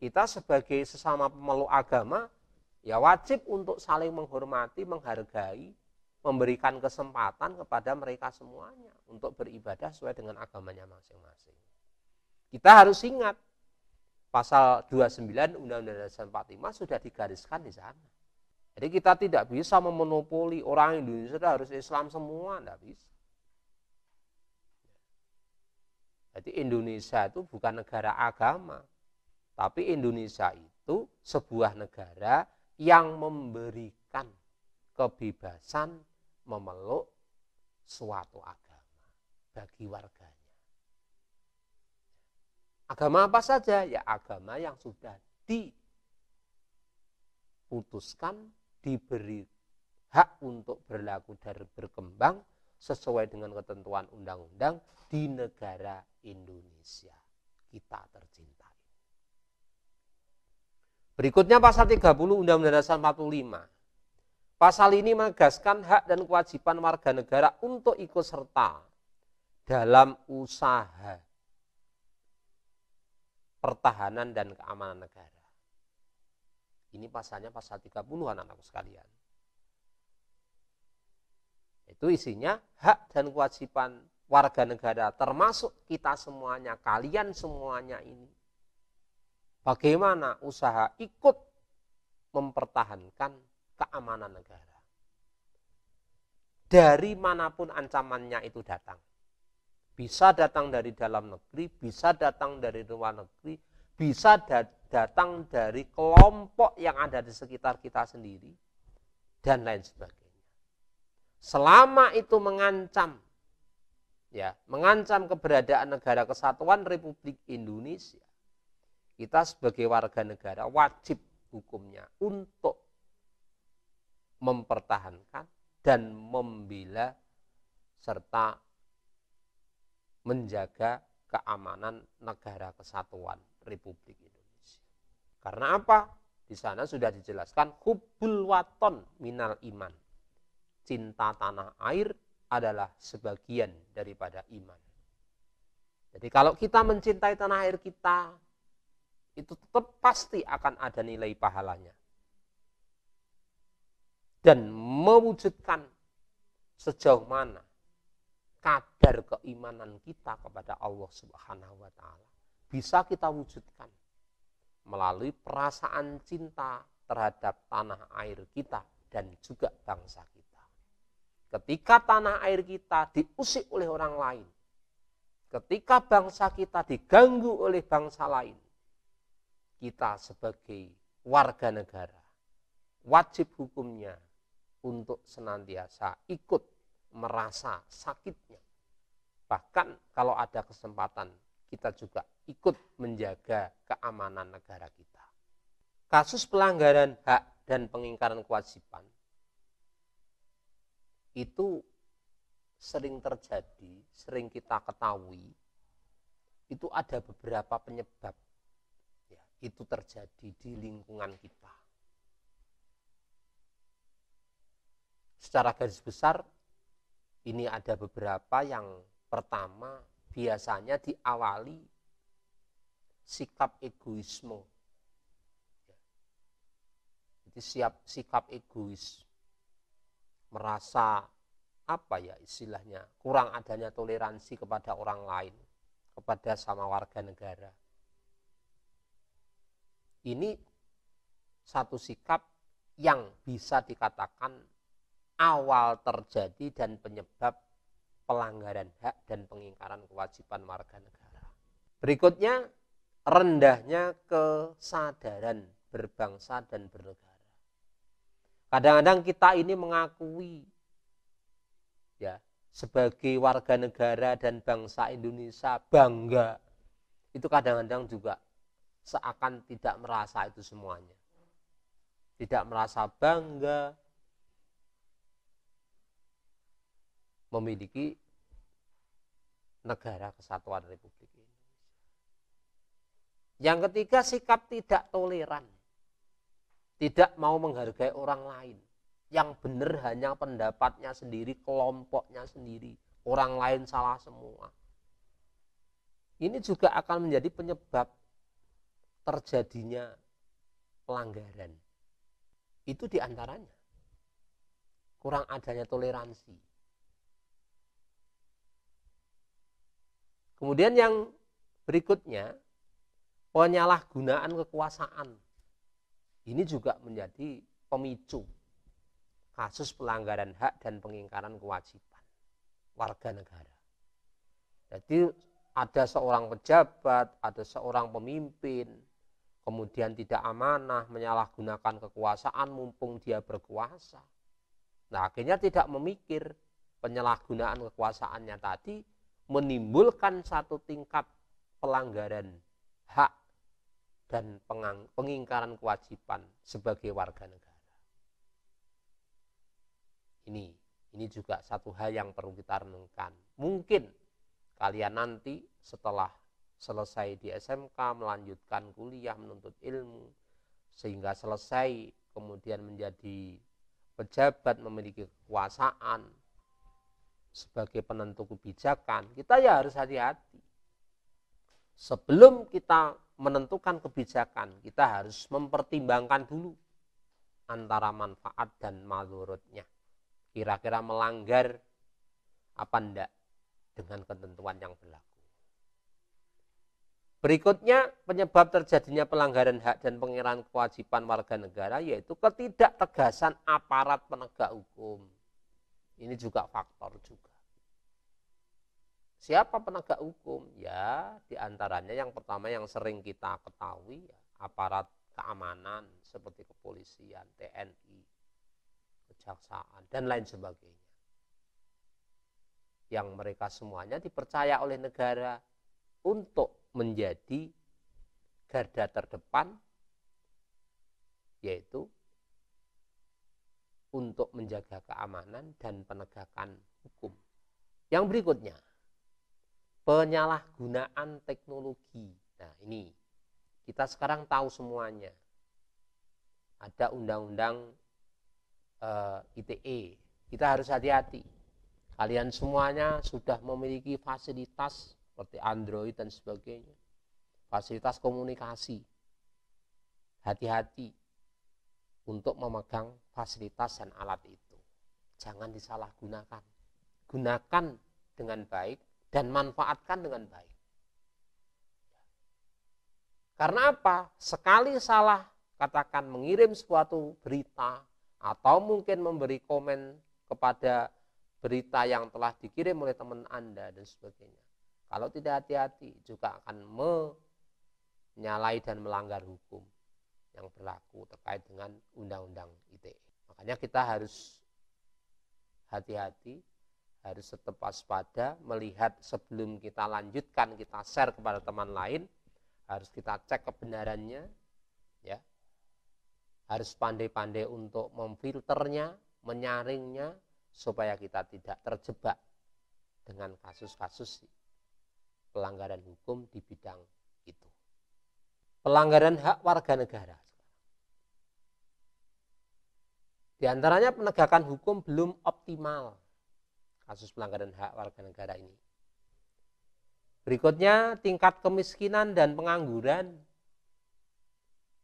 Kita sebagai sesama pemeluk agama, ya wajib untuk saling menghormati, menghargai, memberikan kesempatan kepada mereka semuanya untuk beribadah sesuai dengan agamanya masing-masing. Kita harus ingat, pasal 29 Undang-Undang Dasar 45 sudah digariskan di sana. Jadi kita tidak bisa memonopoli orang Indonesia harus Islam semua, tidak bisa. Jadi Indonesia itu bukan negara agama, tapi Indonesia itu sebuah negara yang memberikan kebebasan memeluk suatu agama bagi warganya. Agama apa saja? Ya agama yang sudah diputuskan, diberi hak untuk berlaku dan berkembang sesuai dengan ketentuan undang-undang di negara Indonesia kita tercinta. Berikutnya pasal 30 Undang-Undang Dasar 45. Pasal ini menegaskan hak dan kewajiban warga negara untuk ikut serta dalam usaha pertahanan dan keamanan negara. Ini pasalnya pasal 30 anak-anakku sekalian. Itu isinya hak dan kewajiban warga negara, termasuk kita semuanya, kalian semuanya ini. Bagaimana usaha ikut mempertahankan keamanan negara. Dari manapun ancamannya itu datang. Bisa datang dari dalam negeri, bisa datang dari luar negeri, bisa datang dari kelompok yang ada di sekitar kita sendiri, dan lain sebagainya. Selama itu mengancam keberadaan negara kesatuan Republik Indonesia, kita sebagai warga negara wajib hukumnya untuk mempertahankan dan membela serta menjaga keamanan negara kesatuan Republik Indonesia. Karena apa? Di sana sudah dijelaskan hubbul waton minal iman. Cinta tanah air adalah sebagian daripada iman. Jadi kalau kita mencintai tanah air kita, itu tetap pasti akan ada nilai pahalanya. Dan mewujudkan sejauh mana kadar keimanan kita kepada Allah Subhanahu wa taala bisa kita wujudkan melalui perasaan cinta terhadap tanah air kita dan juga bangsa kita. Ketika tanah air kita diusik oleh orang lain, ketika bangsa kita diganggu oleh bangsa lain, kita sebagai warga negara wajib hukumnya untuk senantiasa ikut merasa sakitnya. Bahkan kalau ada kesempatan, kita juga ikut menjaga keamanan negara kita. Kasus pelanggaran hak dan pengingkaran kewajiban itu sering terjadi, sering kita ketahui, itu ada beberapa penyebab itu terjadi di lingkungan kita. Secara garis besar, ini ada beberapa. Yang pertama, biasanya diawali sikap egoisme. Jadi sikap egois, merasa istilahnya kurang adanya toleransi kepada orang lain, kepada sama warga negara. Ini satu sikap yang bisa dikatakan awal terjadi dan penyebab pelanggaran hak dan pengingkaran kewajiban warga negara. Berikutnya, rendahnya kesadaran berbangsa dan bernegara. Kadang-kadang kita ini mengakui sebagai warga negara dan bangsa Indonesia bangga. Itu kadang-kadang juga seakan tidak merasa itu semuanya. Tidak merasa bangga memiliki negara kesatuan Republik Indonesia. Yang ketiga, sikap tidak toleran. Tidak mau menghargai orang lain. Yang benar hanya pendapatnya sendiri, kelompoknya sendiri. Orang lain salah semua. Ini juga akan menjadi penyebab terjadinya pelanggaran. Itu diantaranya. Kurang adanya toleransi. Kemudian yang berikutnya, penyalahgunaan kekuasaan. Ini juga menjadi pemicu kasus pelanggaran hak dan pengingkaran kewajiban warga negara. Jadi ada seorang pejabat, ada seorang pemimpin, kemudian tidak amanah, menyalahgunakan kekuasaan mumpung dia berkuasa. Nah, akhirnya tidak memikir penyalahgunaan kekuasaannya tadi menimbulkan satu tingkat pelanggaran hak dan pengingkaran kewajiban sebagai warga negara. Ini juga satu hal yang perlu kita renungkan. Mungkin kalian nanti setelah selesai di SMK, melanjutkan kuliah, menuntut ilmu, sehingga selesai kemudian menjadi pejabat, memiliki kekuasaan sebagai penentu kebijakan, kita ya harus hati-hati. Sebelum kita menentukan kebijakan, kita harus mempertimbangkan dulu antara manfaat dan madharatnya. kira-kira melanggar apa enggak dengan ketentuan yang berlaku. Berikutnya, penyebab terjadinya pelanggaran hak dan pengiraan kewajiban warga negara yaitu ketidaktegasan aparat penegak hukum. Ini juga faktor juga. Siapa penegak hukum? Ya, diantaranya yang pertama yang sering kita ketahui, ya, aparat keamanan seperti kepolisian, TNI, kejaksaan, dan lain sebagainya. Yang mereka semuanya dipercaya oleh negara untuk menjadi garda terdepan, yaitu untuk menjaga keamanan dan penegakan hukum. Yang berikutnya, penyalahgunaan teknologi. Nah, ini kita sekarang tahu semuanya. Ada undang-undang ITE. Kita harus hati-hati. Kalian semuanya sudah memiliki fasilitas seperti Android dan sebagainya. Fasilitas komunikasi. Hati-hati untuk memegang fasilitas dan alat itu. Jangan disalahgunakan. Gunakan dengan baik dan manfaatkan dengan baik. Karena apa? Sekali salah, katakan mengirim suatu berita atau mungkin memberi komen kepada berita yang telah dikirim oleh teman Anda dan sebagainya. Kalau tidak hati-hati juga akan menyalahi dan melanggar hukum yang berlaku terkait dengan undang-undang ITE. Makanya kita harus hati-hati, harus tetap waspada, melihat sebelum kita lanjutkan, kita share kepada teman lain, harus kita cek kebenarannya, ya. Harus pandai-pandai untuk memfilternya, menyaringnya, supaya kita tidak terjebak dengan kasus-kasus pelanggaran hukum di bidang itu. Pelanggaran hak warga negara. Di antaranya penegakan hukum belum optimal. Kasus pelanggaran hak warga negara ini. Berikutnya, tingkat kemiskinan dan pengangguran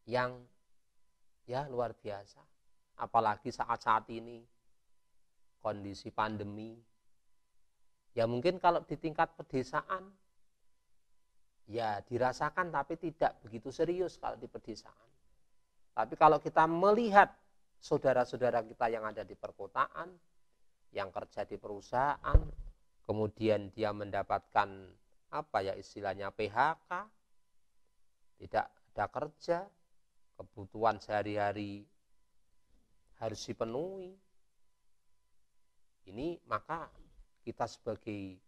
yang ya luar biasa. Apalagi saat-saat ini kondisi pandemi. Ya mungkin kalau di tingkat pedesaan ya dirasakan, tapi tidak begitu serius kalau di pedesaan. Tapi kalau kita melihat saudara-saudara kita yang ada di perkotaan, yang kerja di perusahaan, kemudian dia mendapatkan apa ya istilahnya PHK, tidak ada kerja, kebutuhan sehari-hari harus dipenuhi. Ini maka kita sebagai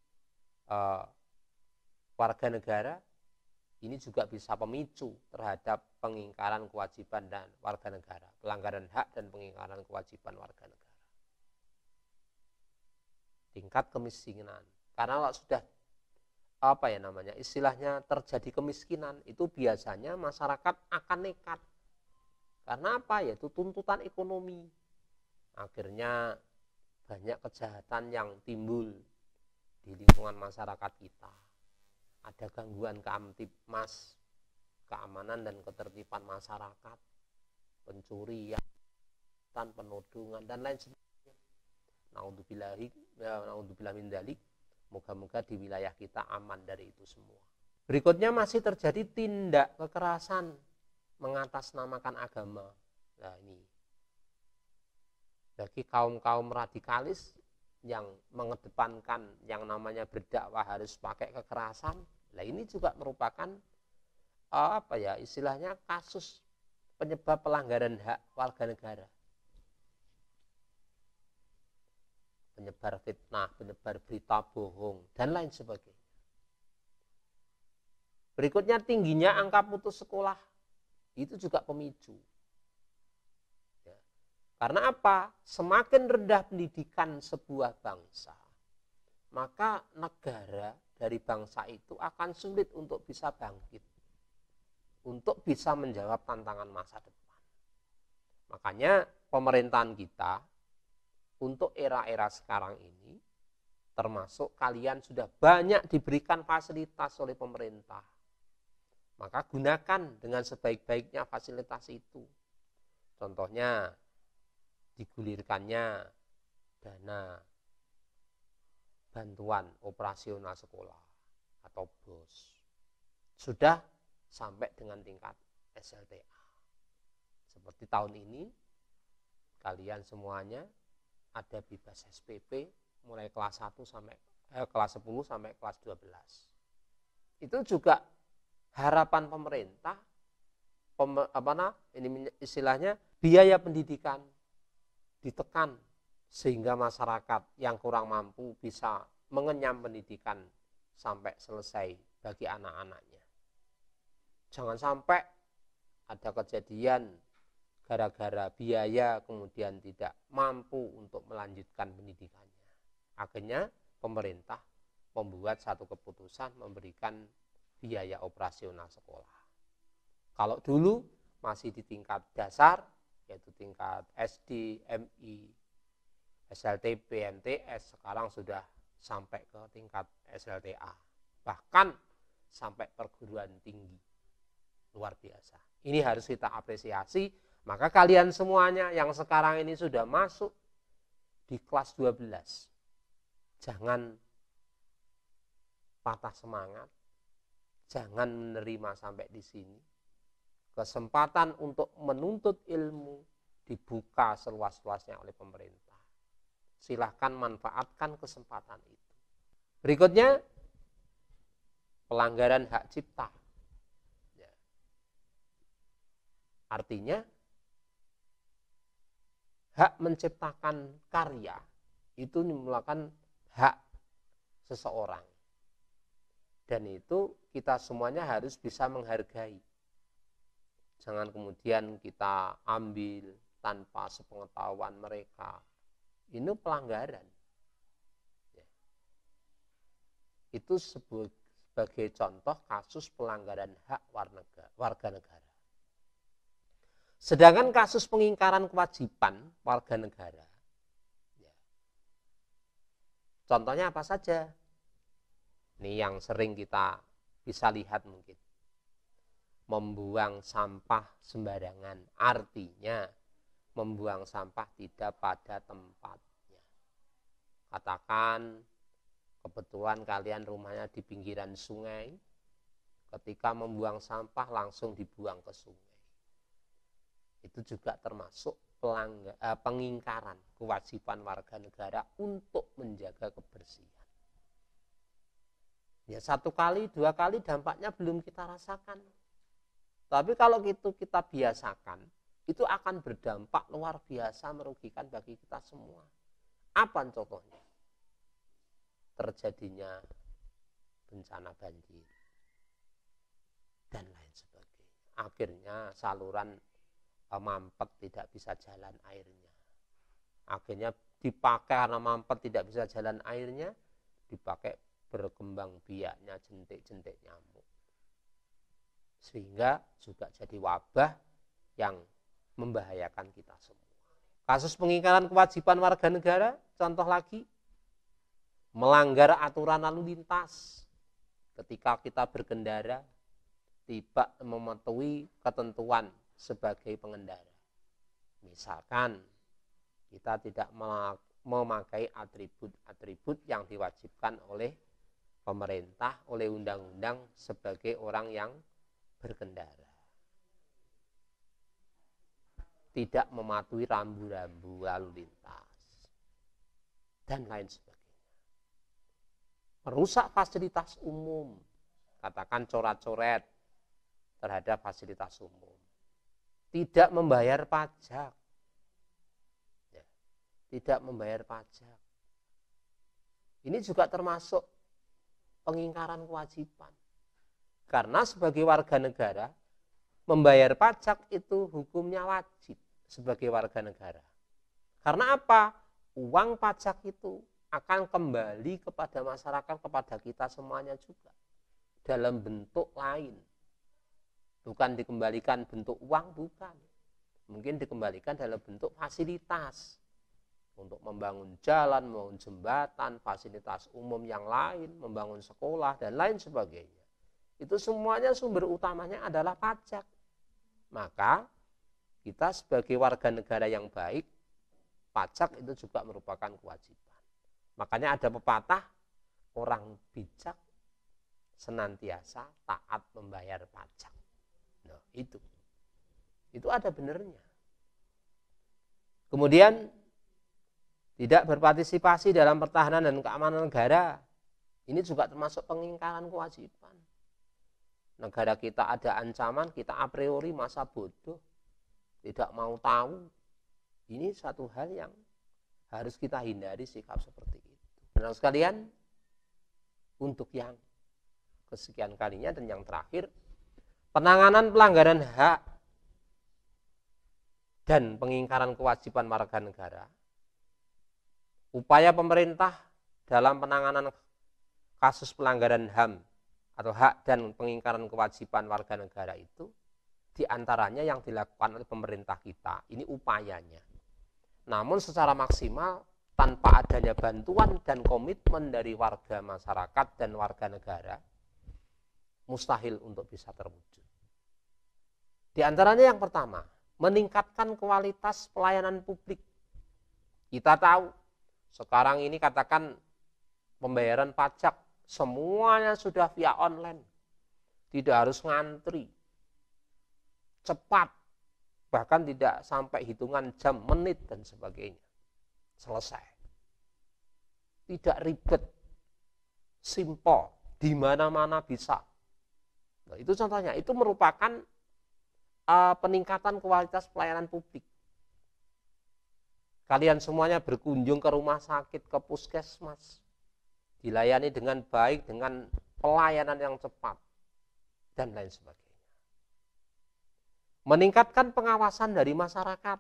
warga negara ini juga bisa pemicu terhadap pengingkaran kewajiban dan warga negara, pelanggaran hak dan pengingkaran kewajiban warga negara. Tingkat kemiskinan, karena kalau sudah apa ya namanya istilahnya terjadi kemiskinan, itu biasanya masyarakat akan nekat. Karena apa? Yaitu tuntutan ekonomi. Akhirnya banyak kejahatan yang timbul di lingkungan masyarakat kita. Ada gangguan kamtipmas, keamanan dan ketertiban masyarakat, pencurian, penodongan dan lain sebagainya. Naudzubillah min dzalik. Moga-moga di wilayah kita aman dari itu semua. Berikutnya masih terjadi tindak kekerasan mengatasnamakan agama. Nah ini bagi kaum-kaum radikalis yang mengedepankan yang namanya berdakwah harus pakai kekerasan. Nah ini juga merupakan apa ya istilahnya kasus penyebab pelanggaran hak warga negara. Penyebar fitnah, penyebar berita bohong, dan lain sebagainya. Berikutnya tingginya angka putus sekolah, itu juga pemicu. Ya. Karena apa? Semakin rendah pendidikan sebuah bangsa, maka negara dari bangsa itu akan sulit untuk bisa bangkit, untuk bisa menjawab tantangan masa depan. Makanya pemerintahan kita untuk era-era sekarang ini, termasuk kalian sudah banyak diberikan fasilitas oleh pemerintah. Maka gunakan dengan sebaik-baiknya fasilitas itu. Contohnya, digulirkannya dana bantuan operasional sekolah atau BOS sudah sampai dengan tingkat SLTA. Seperti tahun ini kalian semuanya ada bebas SPP mulai kelas 1 sampai kelas 10 sampai kelas 12. Itu juga harapan pemerintah ini istilahnya biaya pendidikan ditekan sehingga masyarakat yang kurang mampu bisa mengenyam pendidikan sampai selesai bagi anak-anaknya. Jangan sampai ada kejadian gara-gara biaya kemudian tidak mampu untuk melanjutkan pendidikannya. Akhirnya pemerintah membuat satu keputusan memberikan biaya operasional sekolah. Kalau dulu masih di tingkat dasar, yaitu tingkat SD, MI, SLTP, MTS, sekarang sudah sampai ke tingkat SLTA, bahkan sampai perguruan tinggi. Luar biasa. Ini harus kita apresiasi. Maka kalian semuanya yang sekarang ini sudah masuk di kelas 12, jangan patah semangat, jangan menerima sampai di sini. Kesempatan untuk menuntut ilmu dibuka seluas-luasnya oleh pemerintah. Silahkan manfaatkan kesempatan itu. Berikutnya, pelanggaran hak cipta. Ya. Artinya, hak menciptakan karya itu merupakan hak seseorang. Dan itu kita semuanya harus bisa menghargai. Jangan kemudian kita ambil tanpa sepengetahuan mereka. Ini pelanggaran. Ya. Itu sebagai contoh kasus pelanggaran hak warga negara. Sedangkan kasus pengingkaran kewajiban warga negara, ya, contohnya apa saja? Ini yang sering kita bisa lihat mungkin. Membuang sampah sembarangan, artinya membuang sampah tidak pada tempatnya. Katakan kebetulan kalian rumahnya di pinggiran sungai, ketika membuang sampah langsung dibuang ke sungai. Itu juga termasuk pengingkaran kewajiban warga negara untuk menjaga kebersihan. Ya, 1 kali, 2 kali dampaknya belum kita rasakan. Tapi kalau itu kita biasakan, itu akan berdampak luar biasa merugikan bagi kita semua. Apa contohnya? Terjadinya bencana banjir dan lain sebagainya. Akhirnya saluran mampet tidak bisa jalan airnya. Akhirnya dipakai karena mampet tidak bisa jalan airnya, dipakai berkembang biaknya jentik-jentik nyamuk. Sehingga juga jadi wabah yang membahayakan kita semua. Kasus pengingkaran kewajiban warga negara, contoh lagi, melanggar aturan lalu lintas. Ketika kita berkendara, tidak mematuhi ketentuan sebagai pengendara. Misalkan kita tidak memakai atribut-atribut yang diwajibkan oleh pemerintah, oleh undang-undang sebagai orang yang berkendara. Tidak mematuhi rambu-rambu lalu lintas dan lain sebagainya. Merusak fasilitas umum, katakan coret-coret terhadap fasilitas umum. Tidak membayar pajak. Ya, tidak membayar pajak. Ini juga termasuk pengingkaran kewajiban. Karena sebagai warga negara, membayar pajak itu hukumnya wajib sebagai warga negara. Karena apa? Uang pajak itu akan kembali kepada masyarakat, kepada kita semuanya juga. Dalam bentuk lain. Bukan dikembalikan bentuk uang, bukan. Mungkin dikembalikan dalam bentuk fasilitas. Untuk membangun jalan, membangun jembatan, fasilitas umum yang lain, membangun sekolah, dan lain sebagainya. Itu semuanya sumber utamanya adalah pajak. Maka kita sebagai warga negara yang baik pajak itu juga merupakan kewajiban. Makanya ada pepatah, orang bijak senantiasa taat membayar pajak. Nah, itu ada benernya. Kemudian tidak berpartisipasi dalam pertahanan dan keamanan negara. Ini juga termasuk pengingkaran kewajiban. Negara kita ada ancaman, kita a priori masa bodoh, tidak mau tahu. Ini satu hal yang harus kita hindari, sikap seperti itu. Dan sekalian, untuk yang kesekian kalinya dan yang terakhir, penanganan pelanggaran hak dan pengingkaran kewajiban warga negara. Upaya pemerintah dalam penanganan kasus pelanggaran HAM atau hak dan pengingkaran kewajiban warga negara itu diantaranya yang dilakukan oleh pemerintah kita. Ini upayanya. Namun secara maksimal tanpa adanya bantuan dan komitmen dari warga masyarakat dan warga negara, mustahil untuk bisa terwujud. Di antaranya yang pertama, meningkatkan kualitas pelayanan publik. Kita tahu sekarang ini katakan pembayaran pajak semuanya sudah via online. Tidak harus ngantri. Cepat. Bahkan tidak sampai hitungan jam, menit dan sebagainya. Selesai. Tidak ribet. Simple. Di mana-mana bisa. Nah, itu contohnya. Itu merupakan peningkatan kualitas pelayanan publik. Kalian semuanya berkunjung ke rumah sakit, ke puskesmas, dilayani dengan baik, dengan pelayanan yang cepat, dan lain sebagainya. Meningkatkan pengawasan dari masyarakat.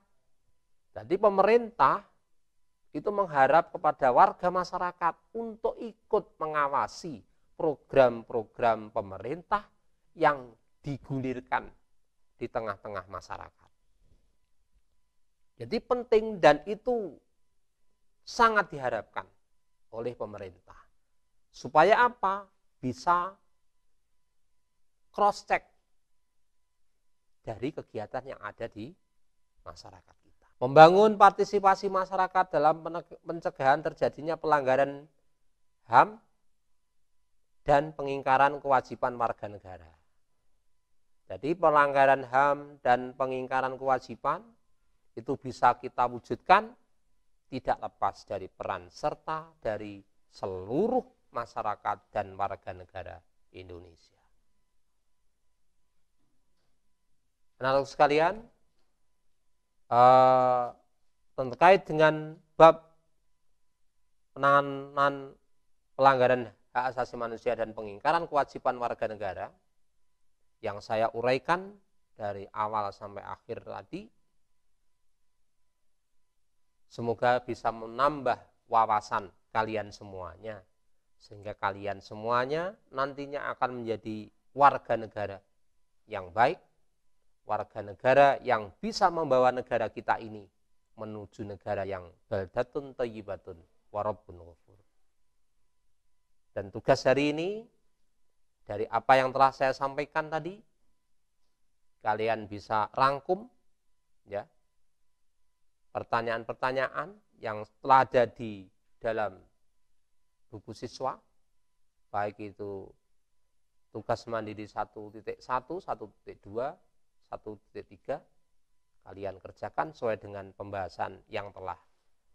Jadi pemerintah itu mengharap kepada warga masyarakat untuk ikut mengawasi program-program pemerintah yang digulirkan di tengah-tengah masyarakat. Jadi penting dan itu sangat diharapkan oleh pemerintah. Supaya apa? Bisa cross-check dari kegiatan yang ada di masyarakat kita. Membangun partisipasi masyarakat dalam pencegahan terjadinya pelanggaran HAM dan pengingkaran kewajiban warga negara. Jadi pelanggaran HAM dan pengingkaran kewajiban itu bisa kita wujudkan tidak lepas dari peran serta dari seluruh masyarakat dan warga negara Indonesia. Anak-anak sekalian, terkait dengan bab penanganan pelanggaran hak asasi manusia dan pengingkaran kewajiban warga negara yang saya uraikan dari awal sampai akhir tadi, semoga bisa menambah wawasan kalian semuanya, sehingga kalian semuanya nantinya akan menjadi warga negara yang baik, warga negara yang bisa membawa negara kita ini menuju negara yang baldatun thayyibatun wa rabbun ghafur. Dan tugas hari ini, dari apa yang telah saya sampaikan tadi, kalian bisa rangkum ya pertanyaan-pertanyaan yang telah ada di dalam buku siswa, baik itu tugas mandiri 1.1, 1.2, 1.3, kalian kerjakan sesuai dengan pembahasan yang telah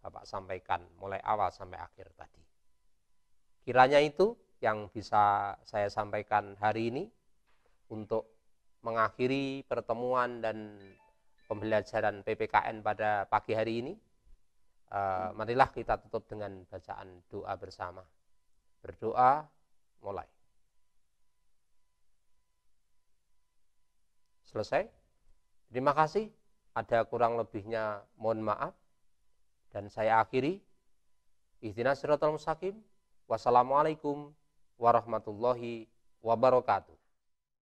Bapak sampaikan mulai awal sampai akhir tadi. Kiranya itu yang bisa saya sampaikan hari ini untuk mengakhiri pertemuan dan pembelajaran PPKN pada pagi hari ini. Marilah kita tutup dengan bacaan doa bersama. Berdoa, mulai. Selesai. Terima kasih. Ada kurang lebihnya mohon maaf. Dan saya akhiri. Ihdinas siratal mustaqim. Wassalamualaikum warahmatullahi wabarakatuh.